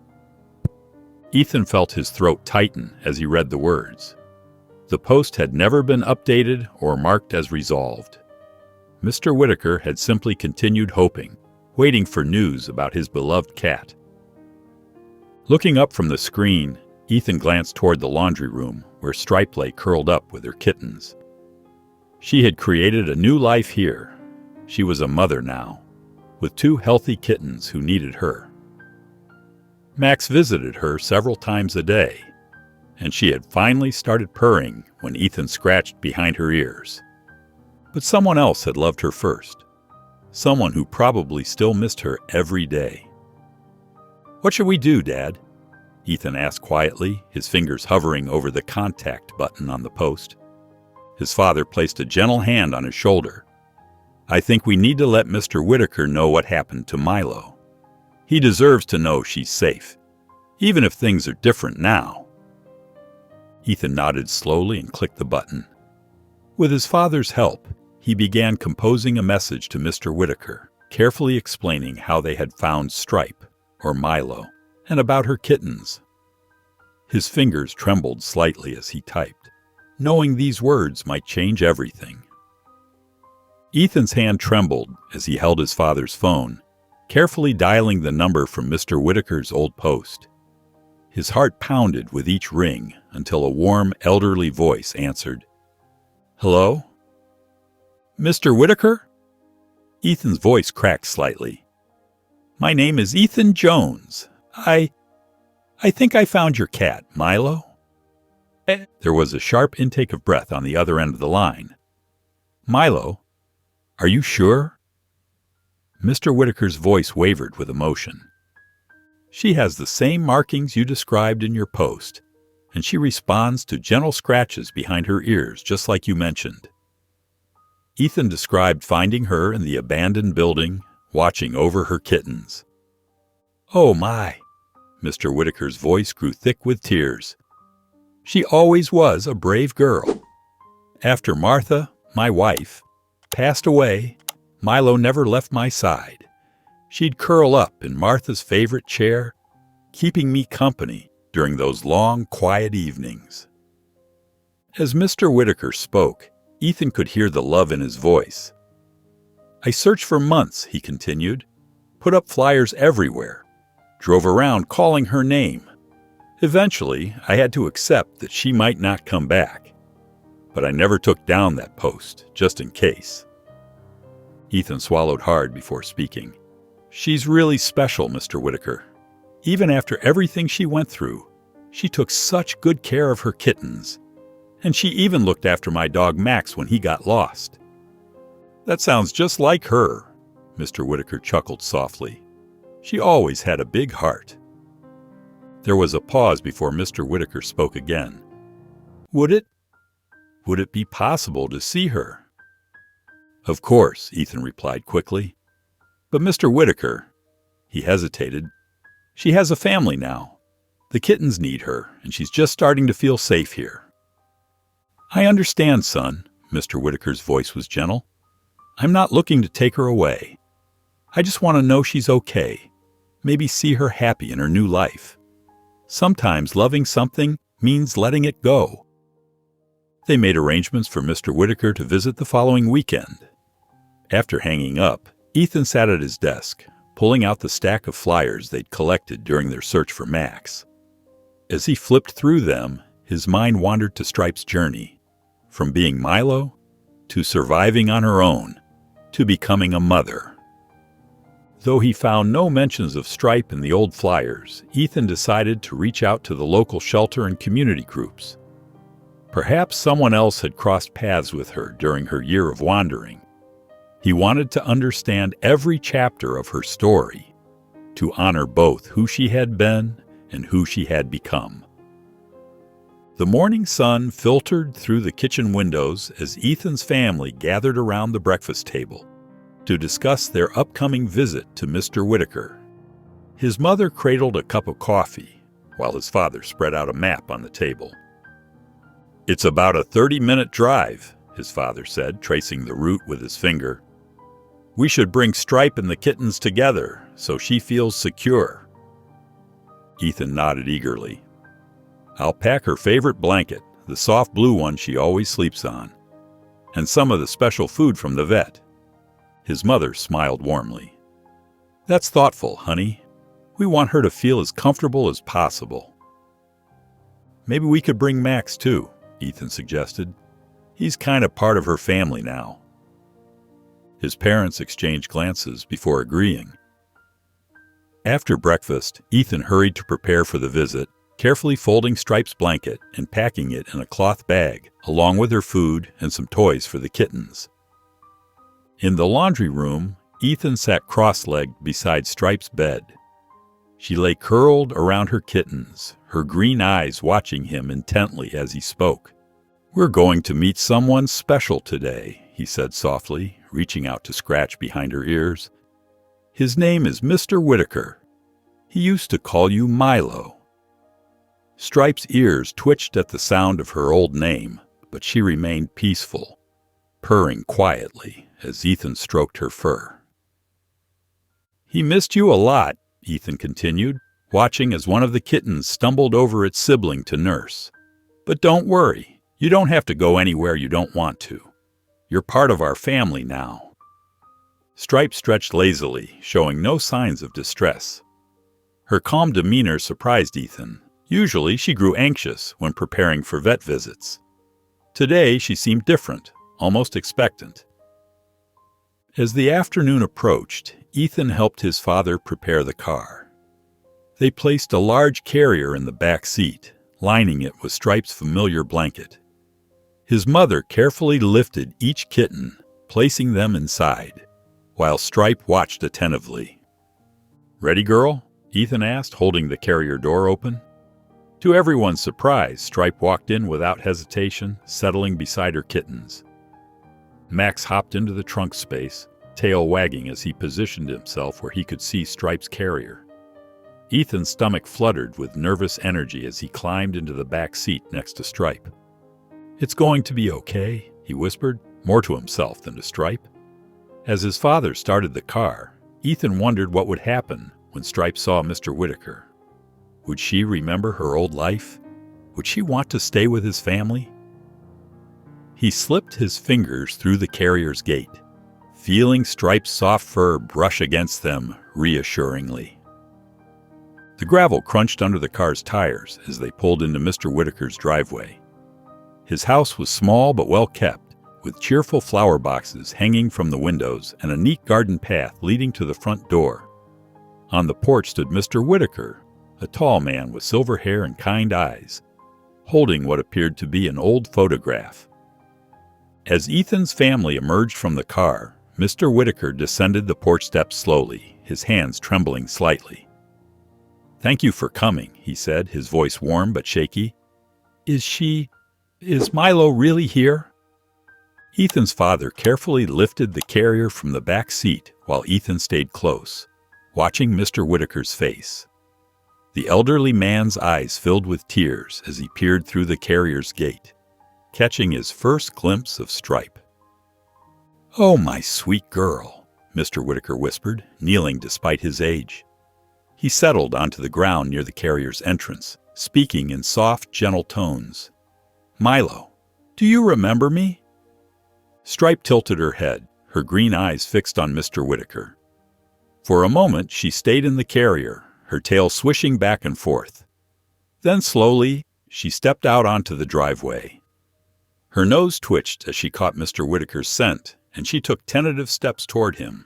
S1: Ethan felt his throat tighten as he read the words. The post had never been updated or marked as resolved. Mr. Whitaker had simply continued hoping, waiting for news about his beloved cat. Looking up from the screen, Ethan glanced toward the laundry room where Stripe lay curled up with her kittens. She had created a new life here. She was a mother now, with 2 healthy kittens who needed her. Max visited her several times a day, and she had finally started purring when Ethan scratched behind her ears. But someone else had loved her first, someone who probably still missed her every day. "What should we do, Dad?" Ethan asked quietly, his fingers hovering over the contact button on the post. His father placed a gentle hand on his shoulder. "I think we need to let Mr. Whitaker know what happened to Milo. He deserves to know she's safe, even if things are different now." Ethan nodded slowly and clicked the button. With his father's help, he began composing a message to Mr. Whitaker, carefully explaining how they had found Stripe, or Milo, and about her kittens. His fingers trembled slightly as he typed, knowing these words might change everything. Ethan's hand trembled as he held his father's phone, carefully dialing the number from Mr. Whitaker's old post. His heart pounded with each ring until a warm, elderly voice answered. "Hello? Mr. Whitaker?" Ethan's voice cracked slightly. "My name is Ethan Jones. I think I found your cat, Milo." There was a sharp intake of breath on the other end of the line. "Milo? Are you sure?" Mr. Whitaker's voice wavered with emotion. "She has the same markings you described in your post, and she responds to gentle scratches behind her ears, just like you mentioned." Ethan described finding her in the abandoned building, watching over her kittens. "Oh my!" Mr. Whitaker's voice grew thick with tears. "She always was a brave girl. After Martha, my wife, passed away, Milo never left my side. She'd curl up in Martha's favorite chair, keeping me company during those long, quiet evenings." As Mr. Whitaker spoke, Ethan could hear the love in his voice. "I searched for months," he continued, "put up flyers everywhere, drove around calling her name. Eventually, I had to accept that she might not come back. But I never took down that post, just in case." Ethan swallowed hard before speaking. "She's really special, Mr. Whitaker. Even after everything she went through, she took such good care of her kittens. And she even looked after my dog Max when he got lost." "That sounds just like her," Mr. Whitaker chuckled softly. "She always had a big heart." There was a pause before Mr. Whitaker spoke again. "Would it Would it be possible to see her? Of course, Ethan replied quickly. But Mr. Whitaker, he hesitated. She has a family now. The kittens need her, and she's just starting to feel safe here. I understand, son. Mr. Whitaker's voice was gentle. I'm not looking to take her away. I just want to know she's okay. Maybe see her happy in her new life. Sometimes loving something means letting it go. They made arrangements for Mr. Whitaker to visit the following weekend. After hanging up, Ethan sat at his desk, pulling out the stack of flyers they'd collected during their search for Max. As he flipped through them, his mind wandered to Stripe's journey, from being Milo, to surviving on her own, to becoming a mother. Though he found no mentions of Stripe in the old flyers, Ethan decided to reach out to the local shelter and community groups. Perhaps someone else had crossed paths with her during her year of wandering. He wanted to understand every chapter of her story, to honor both who she had been and who she had become. The morning sun filtered through the kitchen windows as Ethan's family gathered around the breakfast table to discuss their upcoming visit to Mr. Whitaker. His mother cradled a cup of coffee, while his father spread out a map on the table. It's about a 30-minute drive, his father said, tracing the route with his finger. We should bring Stripe and the kittens together so she feels secure. Ethan nodded eagerly. I'll pack her favorite blanket, the soft blue one she always sleeps on, and some of the special food from the vet. His mother smiled warmly. That's thoughtful, honey. We want her to feel as comfortable as possible. Maybe we could bring Max too, Ethan suggested. He's kind of part of her family now. His parents exchanged glances before agreeing. After breakfast, Ethan hurried to prepare for the visit, carefully folding Stripe's blanket and packing it in a cloth bag, along with her food and some toys for the kittens. In the laundry room, Ethan sat cross-legged beside Stripe's bed. She lay curled around her kittens, her green eyes watching him intently as he spoke. We're going to meet someone special today, he said softly, reaching out to scratch behind her ears. His name is Mr. Whitaker. He used to call you Milo. Stripe's ears twitched at the sound of her old name, but she remained peaceful, purring quietly as Ethan stroked her fur. He missed you a lot, Ethan continued, watching as one of the kittens stumbled over its sibling to nurse. But don't worry, you don't have to go anywhere you don't want to. You're part of our family now. Stripe stretched lazily, showing no signs of distress. Her calm demeanor surprised Ethan. Usually she grew anxious when preparing for vet visits. Today she seemed different, almost expectant. As the afternoon approached, Ethan helped his father prepare the car. They placed a large carrier in the back seat, lining it with Stripe's familiar blanket. His mother carefully lifted each kitten, placing them inside, while Stripe watched attentively. Ready, girl? Ethan asked, holding the carrier door open. To everyone's surprise, Stripe walked in without hesitation, settling beside her kittens. Max hopped into the trunk space, tail wagging as he positioned himself where he could see Stripe's carrier. Ethan's stomach fluttered with nervous energy as he climbed into the back seat next to Stripe. It's going to be okay, he whispered, more to himself than to Stripe. As his father started the car, Ethan wondered what would happen when Stripe saw Mr. Whitaker. Would she remember her old life? Would she want to stay with his family? He slipped his fingers through the carrier's gate, feeling Stripe's soft fur brush against them reassuringly. The gravel crunched under the car's tires as they pulled into Mr. Whitaker's driveway. His house was small but well kept, with cheerful flower boxes hanging from the windows and a neat garden path leading to the front door. On the porch stood Mr. Whitaker, a tall man with silver hair and kind eyes, holding what appeared to be an old photograph. As Ethan's family emerged from the car, Mr. Whitaker descended the porch steps slowly, his hands trembling slightly. "Thank you for coming," he said, his voice warm but shaky. Is she Is Milo really here?" Ethan's father carefully lifted the carrier from the back seat while Ethan stayed close, watching Mr. Whitaker's face. The elderly man's eyes filled with tears as he peered through the carrier's gate, catching his first glimpse of Stripe. "Oh, my sweet girl," Mr. Whitaker whispered, kneeling despite his age. He settled onto the ground near the carrier's entrance, speaking in soft, gentle tones. "Milo, do you remember me?" Stripe tilted her head, her green eyes fixed on Mr. Whitaker. For a moment, she stayed in the carrier, her tail swishing back and forth. Then slowly, she stepped out onto the driveway. Her nose twitched as she caught Mr. Whitaker's scent, and she took tentative steps toward him.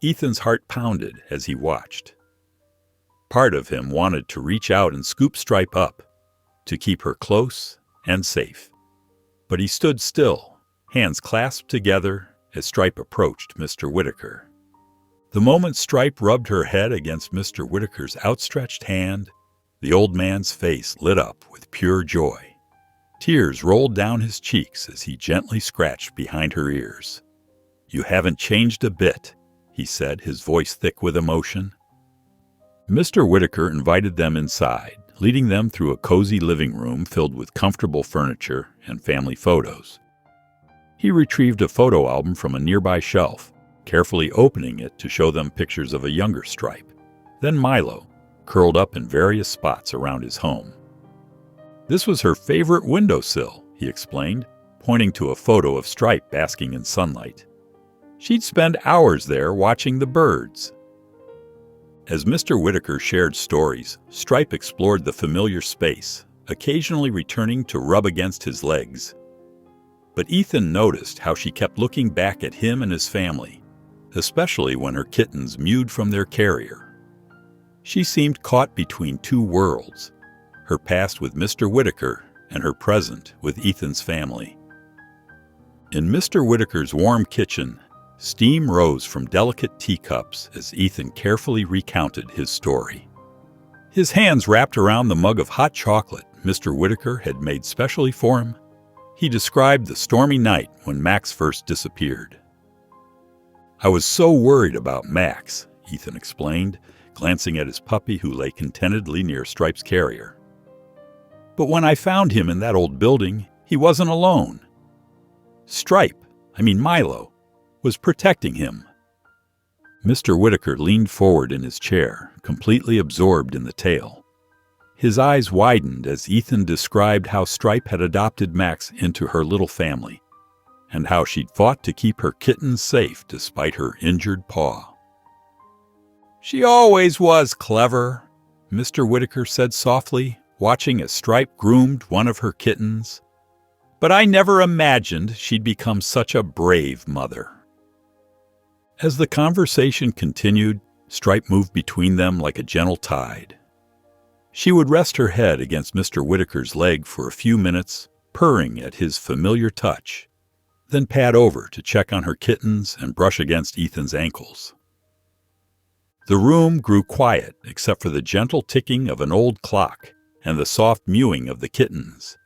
S1: Ethan's heart pounded as he watched. Part of him wanted to reach out and scoop Stripe up, to keep her close and safe. But he stood still, hands clasped together as Stripe approached Mr. Whitaker. The moment Stripe rubbed her head against Mr. Whitaker's outstretched hand, the old man's face lit up with pure joy. Tears rolled down his cheeks as he gently scratched behind her ears. "You haven't changed a bit," he said, his voice thick with emotion. Mr. Whitaker invited them inside, leading them through a cozy living room filled with comfortable furniture and family photos. He retrieved a photo album from a nearby shelf, carefully opening it to show them pictures of a younger Stripe, then Milo, curled up in various spots around his home. "This was her favorite windowsill," he explained, pointing to a photo of Stripe basking in sunlight. "She'd spend hours there watching the birds." As Mr. Whitaker shared stories, Stripe explored the familiar space, occasionally returning to rub against his legs. But Ethan noticed how she kept looking back at him and his family, especially when her kittens mewed from their carrier. She seemed caught between two worlds, her past with Mr. Whitaker and her present with Ethan's family. In Mr. Whitaker's warm kitchen, steam rose from delicate teacups as Ethan carefully recounted his story. His hands wrapped around the mug of hot chocolate Mr. Whitaker had made specially for him. He described the stormy night when Max first disappeared. "I was so worried about Max," Ethan explained, glancing at his puppy who lay contentedly near Stripe's carrier. "But when I found him in that old building, he wasn't alone. Milo, was protecting him." Mr. Whitaker leaned forward in his chair, completely absorbed in the tale. His eyes widened as Ethan described how Stripe had adopted Max into her little family, and how she'd fought to keep her kittens safe despite her injured paw. "She always was clever," Mr. Whitaker said softly, watching as Stripe groomed one of her kittens. "But I never imagined she'd become such a brave mother." As the conversation continued, Stripe moved between them like a gentle tide. She would rest her head against Mr. Whitaker's leg for a few minutes, purring at his familiar touch, then pad over to check on her kittens and brush against Ethan's ankles. The room grew quiet except for the gentle ticking of an old clock and the soft mewing of the kittens.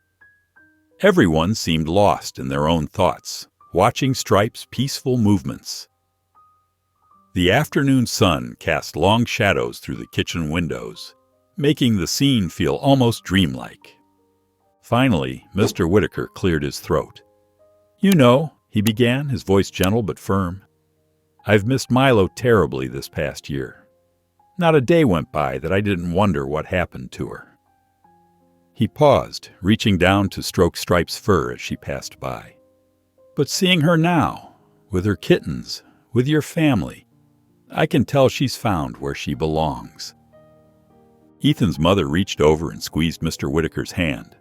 S1: Everyone seemed lost in their own thoughts, watching Stripe's peaceful movements. The afternoon sun cast long shadows through the kitchen windows, making the scene feel almost dreamlike. Finally, Mr. Whitaker cleared his throat. "You know," he began, his voice gentle but firm, "I've missed Milo terribly this past year. Not a day went by that I didn't wonder what happened to her." He paused, reaching down to stroke Stripe's fur as she passed by. "But seeing her now, with her kittens, with your family, I can tell she's found where she belongs." Ethan's mother reached over and squeezed Mr. Whitaker's hand.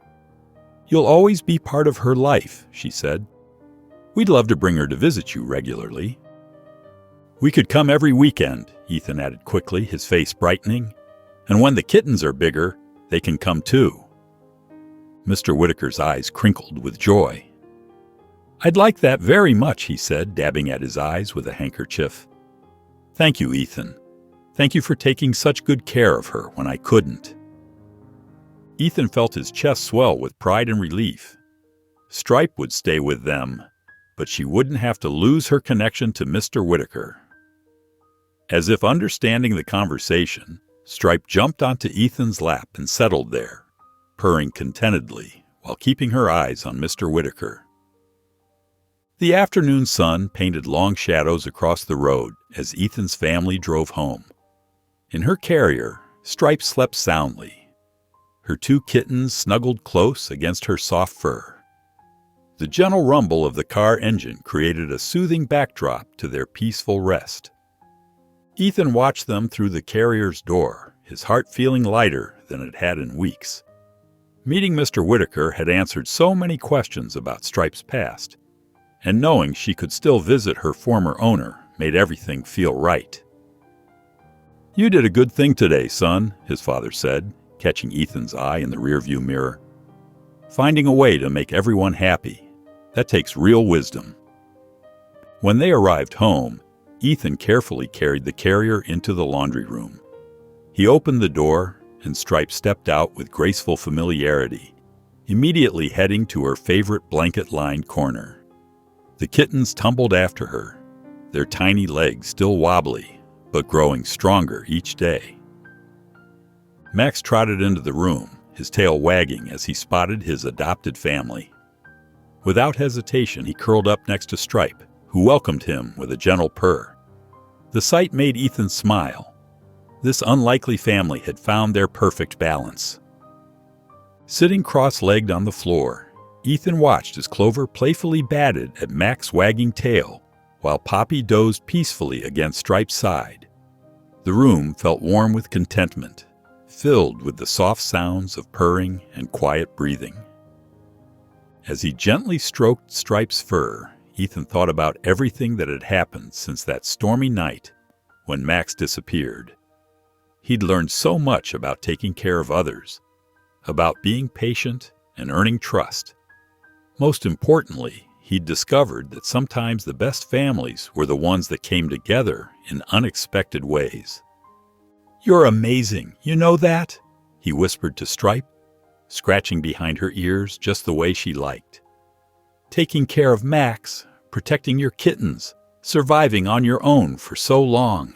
S1: "You'll always be part of her life," she said. "We'd love to bring her to visit you regularly." "We could come every weekend," Ethan added quickly, his face brightening. "And when the kittens are bigger, they can come too." Mr. Whitaker's eyes crinkled with joy. "I'd like that very much," he said, dabbing at his eyes with a handkerchief. "Thank you, Ethan. Thank you for taking such good care of her when I couldn't." Ethan felt his chest swell with pride and relief. Stripe would stay with them, but she wouldn't have to lose her connection to Mr. Whitaker. As if understanding the conversation, Stripe jumped onto Ethan's lap and settled there, purring contentedly while keeping her eyes on Mr. Whitaker. The afternoon sun painted long shadows across the road as Ethan's family drove home. In her carrier, Stripe slept soundly. Her 2 kittens snuggled close against her soft fur. The gentle rumble of the car engine created a soothing backdrop to their peaceful rest. Ethan watched them through the carrier's door, his heart feeling lighter than it had in weeks. Meeting Mr. Whitaker had answered so many questions about Stripe's past, and knowing she could still visit her former owner made everything feel right. "You did a good thing today, son," his father said, catching Ethan's eye in the rearview mirror. "Finding a way to make everyone happy. That takes real wisdom." When they arrived home, Ethan carefully carried the carrier into the laundry room. He opened the door, and Stripe stepped out with graceful familiarity, immediately heading to her favorite blanket-lined corner. The kittens tumbled after her, their tiny legs still wobbly, but growing stronger each day. Max trotted into the room, his tail wagging as he spotted his adopted family. Without hesitation, he curled up next to Stripe, who welcomed him with a gentle purr. The sight made Ethan smile. This unlikely family had found their perfect balance. Sitting cross-legged on the floor, Ethan watched as Clover playfully batted at Mac's wagging tail, while Poppy dozed peacefully against Stripe's side. The room felt warm with contentment, filled with the soft sounds of purring and quiet breathing. As he gently stroked Stripe's fur, Ethan thought about everything that had happened since that stormy night when Max disappeared. He'd learned so much about taking care of others, about being patient and earning trust. Most importantly, he'd discovered that sometimes the best families were the ones that came together in unexpected ways. "You're amazing, you know that?" he whispered to Stripe, scratching behind her ears just the way she liked. "Taking care of Max, protecting your kittens, surviving on your own for so long."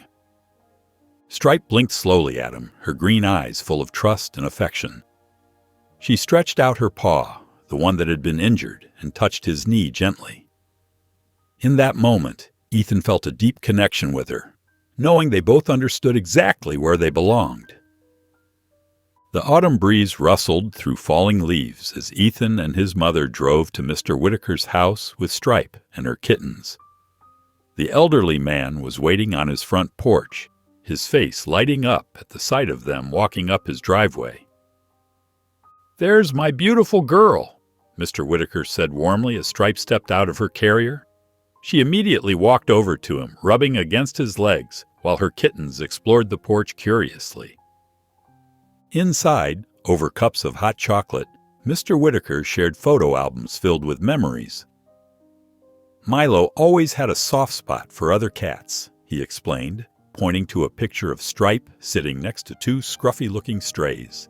S1: Stripe blinked slowly at him, her green eyes full of trust and affection. She stretched out her paw, the one that had been injured, and touched his knee gently. In that moment, Ethan felt a deep connection with her, knowing they both understood exactly where they belonged. The autumn breeze rustled through falling leaves as Ethan and his mother drove to Mr. Whitaker's house with Stripe and her kittens. The elderly man was waiting on his front porch, his face lighting up at the sight of them walking up his driveway. "There's my beautiful girl," Mr. Whitaker said warmly as Stripe stepped out of her carrier. She immediately walked over to him, rubbing against his legs, while her kittens explored the porch curiously. Inside, over cups of hot chocolate, Mr. Whitaker shared photo albums filled with memories. "Milo always had a soft spot for other cats," he explained, pointing to a picture of Stripe sitting next to 2 scruffy-looking strays.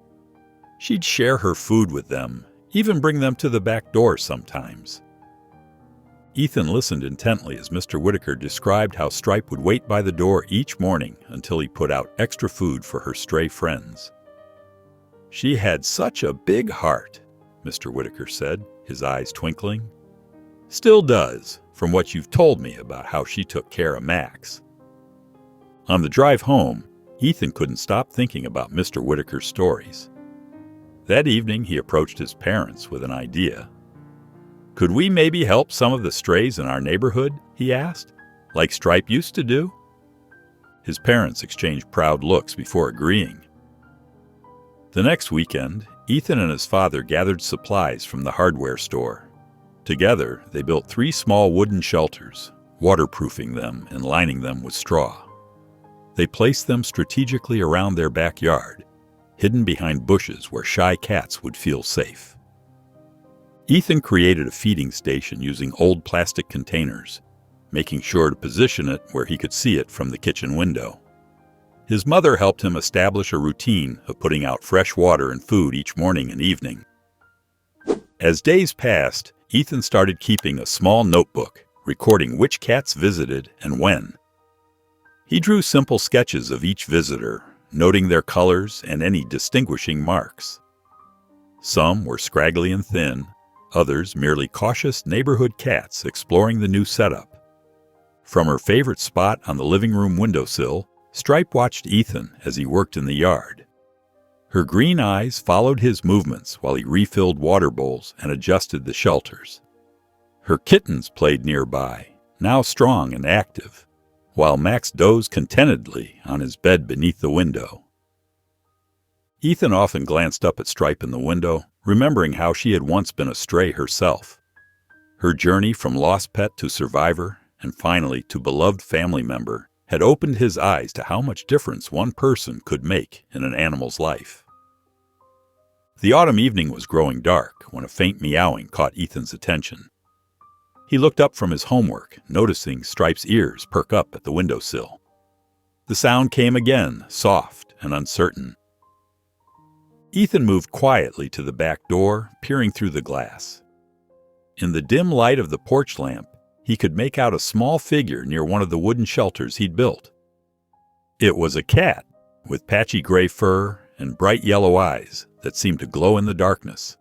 S1: She'd share her food with them, even bring them to the back door sometimes. Ethan listened intently as Mr. Whitaker described how Stripe would wait by the door each morning until he put out extra food for her stray friends. "She had such a big heart," Mr. Whitaker said, his eyes twinkling. "Still does, from what you've told me about how she took care of Max." On the drive home, Ethan couldn't stop thinking about Mr. Whitaker's stories. That evening, he approached his parents with an idea. "Could we maybe help some of the strays in our neighborhood?" he asked, "like Stripe used to do?" His parents exchanged proud looks before agreeing. The next weekend, Ethan and his father gathered supplies from the hardware store. Together, they built 3 small wooden shelters, waterproofing them and lining them with straw. They placed them strategically around their backyard, hidden behind bushes where shy cats would feel safe. Ethan created a feeding station using old plastic containers, making sure to position it where he could see it from the kitchen window. His mother helped him establish a routine of putting out fresh water and food each morning and evening. As days passed, Ethan started keeping a small notebook, recording which cats visited and when. He drew simple sketches of each visitor, noting their colors and any distinguishing marks. Some were scraggly and thin, others merely cautious neighborhood cats exploring the new setup. From her favorite spot on the living room windowsill, Stripe watched Ethan as he worked in the yard. Her green eyes followed his movements while he refilled water bowls and adjusted the shelters. Her kittens played nearby, now strong and active, while Max dozed contentedly on his bed beneath the window. Ethan often glanced up at Stripe in the window, remembering how she had once been a stray herself. Her journey from lost pet to survivor, and finally to beloved family member, had opened his eyes to how much difference one person could make in an animal's life. The autumn evening was growing dark when a faint meowing caught Ethan's attention. He looked up from his homework, noticing Stripe's ears perk up at the windowsill. The sound came again, soft and uncertain. Ethan moved quietly to the back door, peering through the glass. In the dim light of the porch lamp, he could make out a small figure near one of the wooden shelters he'd built. It was a cat, with patchy gray fur and bright yellow eyes that seemed to glow in the darkness.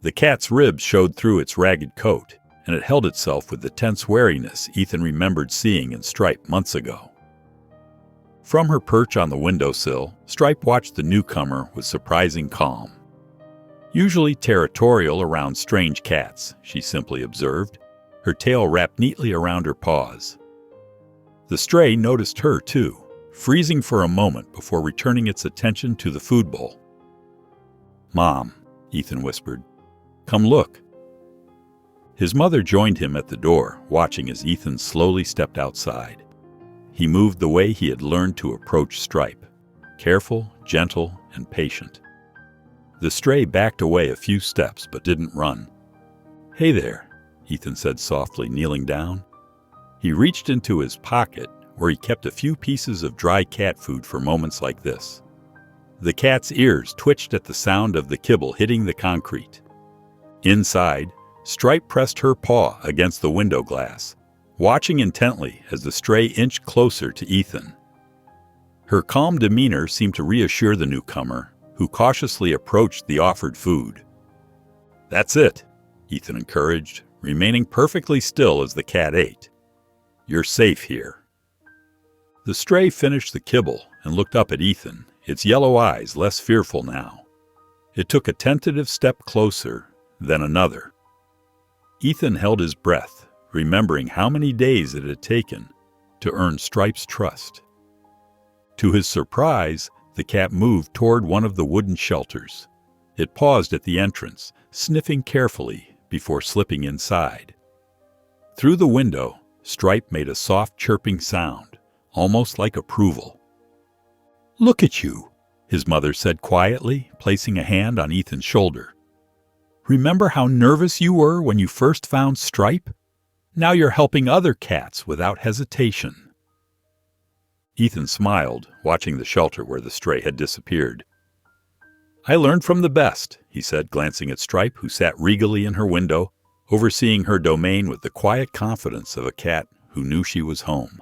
S1: The cat's ribs showed through its ragged coat, and it held itself with the tense wariness Ethan remembered seeing in Stripe months ago. From her perch on the windowsill, Stripe watched the newcomer with surprising calm. Usually territorial around strange cats, she simply observed, her tail wrapped neatly around her paws. The stray noticed her too, freezing for a moment before returning its attention to the food bowl. "Mom," Ethan whispered, "come look." His mother joined him at the door, watching as Ethan slowly stepped outside. He moved the way he had learned to approach Stripe, careful, gentle, and patient. The stray backed away a few steps but didn't run. "Hey there," Ethan said softly, kneeling down. He reached into his pocket, where he kept a few pieces of dry cat food for moments like this. The cat's ears twitched at the sound of the kibble hitting the concrete. Inside, Stripe pressed her paw against the window glass, watching intently as the stray inched closer to Ethan. Her calm demeanor seemed to reassure the newcomer, who cautiously approached the offered food. "That's it," Ethan encouraged, remaining perfectly still as the cat ate. "You're safe here." The stray finished the kibble and looked up at Ethan, its yellow eyes less fearful now. It took a tentative step closer, then another. Ethan held his breath, remembering how many days it had taken to earn Stripe's trust. To his surprise, the cat moved toward one of the wooden shelters. It paused at the entrance, sniffing carefully before slipping inside. Through the window, Stripe made a soft chirping sound, almost like approval. "Look at you," his mother said quietly, placing a hand on Ethan's shoulder. "Remember how nervous you were when you first found Stripe? Now you're helping other cats without hesitation." Ethan smiled, watching the shelter where the stray had disappeared. "I learned from the best," he said, glancing at Stripe, who sat regally in her window, overseeing her domain with the quiet confidence of a cat who knew she was home.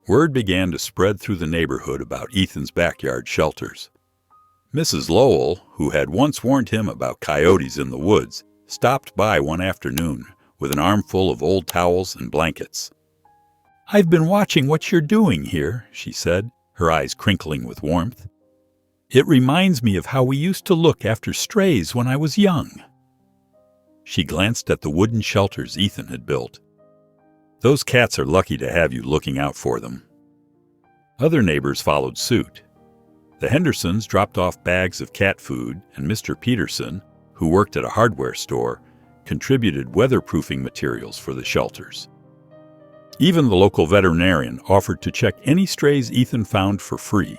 S1: Word began to spread through the neighborhood about Ethan's backyard shelters. Mrs. Lowell, who had once warned him about coyotes in the woods, stopped by one afternoon with an armful of old towels and blankets. "I've been watching what you're doing here," she said, her eyes crinkling with warmth. "It reminds me of how we used to look after strays when I was young." She glanced at the wooden shelters Ethan had built. "Those cats are lucky to have you looking out for them." Other neighbors followed suit. The Hendersons dropped off bags of cat food, and Mr. Peterson, who worked at a hardware store, contributed weatherproofing materials for the shelters. Even the local veterinarian offered to check any strays Ethan found for free.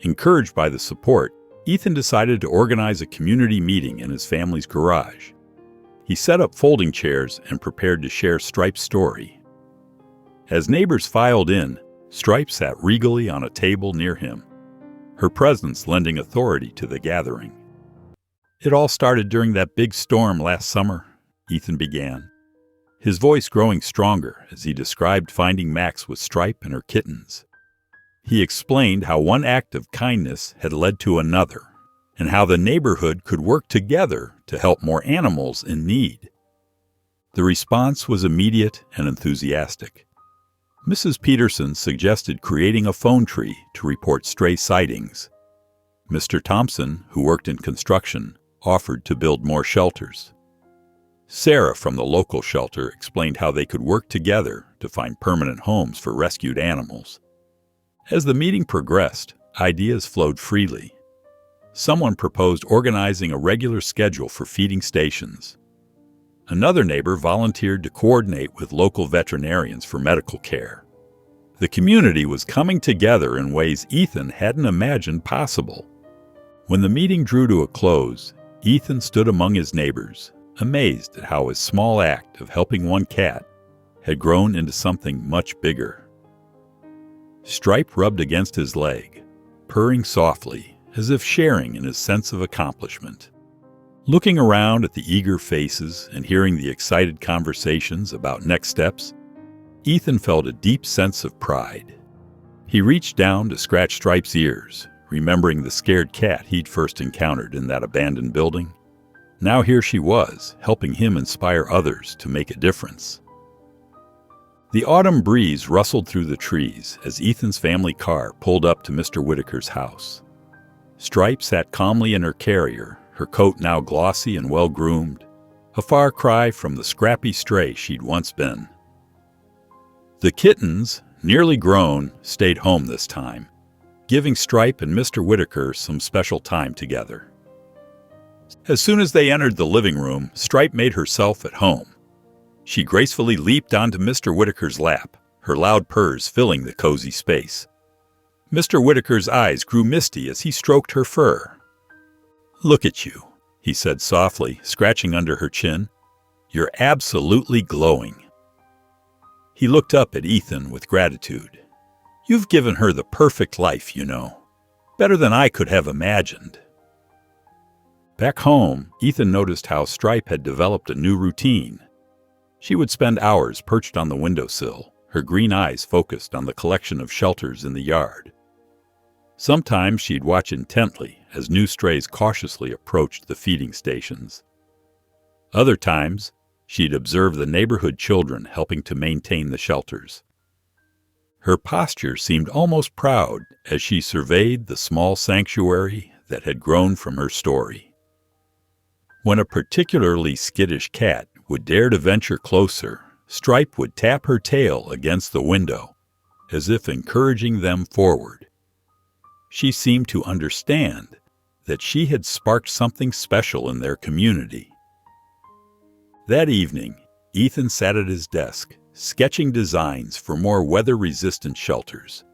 S1: Encouraged by the support, Ethan decided to organize a community meeting in his family's garage. He set up folding chairs and prepared to share Stripe's story. As neighbors filed in, Stripe sat regally on a table near him, her presence lending authority to the gathering. "It all started during that big storm last summer," Ethan began, his voice growing stronger as he described finding Max with Stripe and her kittens. He explained how one act of kindness had led to another, and how the neighborhood could work together to help more animals in need. The response was immediate and enthusiastic. Mrs. Peterson suggested creating a phone tree to report stray sightings. Mr. Thompson, who worked in construction, offered to build more shelters. Sarah from the local shelter explained how they could work together to find permanent homes for rescued animals. As the meeting progressed, ideas flowed freely. Someone proposed organizing a regular schedule for feeding stations. Another neighbor volunteered to coordinate with local veterinarians for medical care. The community was coming together in ways Ethan hadn't imagined possible. When the meeting drew to a close, Ethan stood among his neighbors, amazed at how his small act of helping one cat had grown into something much bigger. Stripe rubbed against his leg, purring softly, as if sharing in his sense of accomplishment. Looking around at the eager faces and hearing the excited conversations about next steps, Ethan felt a deep sense of pride. He reached down to scratch Stripe's ears, remembering the scared cat he'd first encountered in that abandoned building. Now here she was, helping him inspire others to make a difference. The autumn breeze rustled through the trees as Ethan's family car pulled up to Mr. Whitaker's house. Stripe sat calmly in her carrier, her coat now glossy and well-groomed, a far cry from the scrappy stray she'd once been. The kittens, nearly grown, stayed home this time, giving Stripe and Mr. Whitaker some special time together. As soon as they entered the living room, Stripe made herself at home. She gracefully leaped onto Mr. Whitaker's lap, her loud purrs filling the cozy space. Mr. Whitaker's eyes grew misty as he stroked her fur. "Look at you," he said softly, scratching under her chin. "You're absolutely glowing." He looked up at Ethan with gratitude. "You've given her the perfect life, you know. Better than I could have imagined." Back home, Ethan noticed how Stripe had developed a new routine. She would spend hours perched on the windowsill, her green eyes focused on the collection of shelters in the yard. Sometimes she'd watch intently as new strays cautiously approached the feeding stations. Other times, she'd observe the neighborhood children helping to maintain the shelters. Her posture seemed almost proud as she surveyed the small sanctuary that had grown from her story. When a particularly skittish cat would dare to venture closer, Stripe would tap her tail against the window, as if encouraging them forward. She seemed to understand that she had sparked something special in their community. That evening, Ethan sat at his desk, sketching designs for more weather-resistant shelters.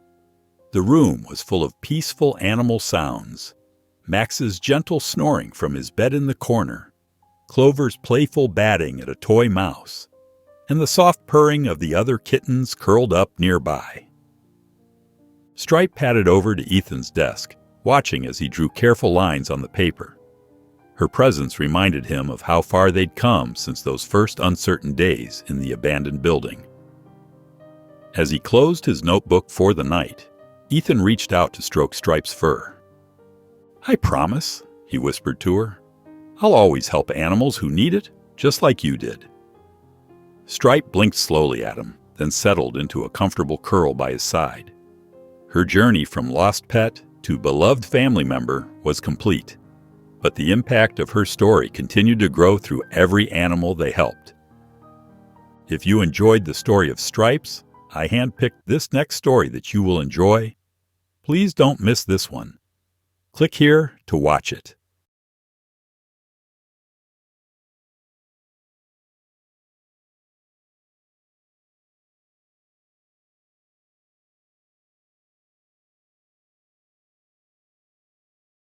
S1: The room was full of peaceful animal sounds, Max's gentle snoring from his bed in the corner, Clover's playful batting at a toy mouse, and the soft purring of the other kittens curled up nearby. Stripe padded over to Ethan's desk, watching as he drew careful lines on the paper. Her presence reminded him of how far they'd come since those first uncertain days in the abandoned building. As he closed his notebook for the night, Ethan reached out to stroke Stripe's fur. "I promise," he whispered to her, "I'll always help animals who need it, just like you did." Stripe blinked slowly at him, then settled into a comfortable curl by his side. Her journey from lost pet to beloved family member was complete, but the impact of her story continued to grow through every animal they helped. If you enjoyed the story of Stripes, I handpicked this next story that you will enjoy. Please don't miss this one. Click here to watch it.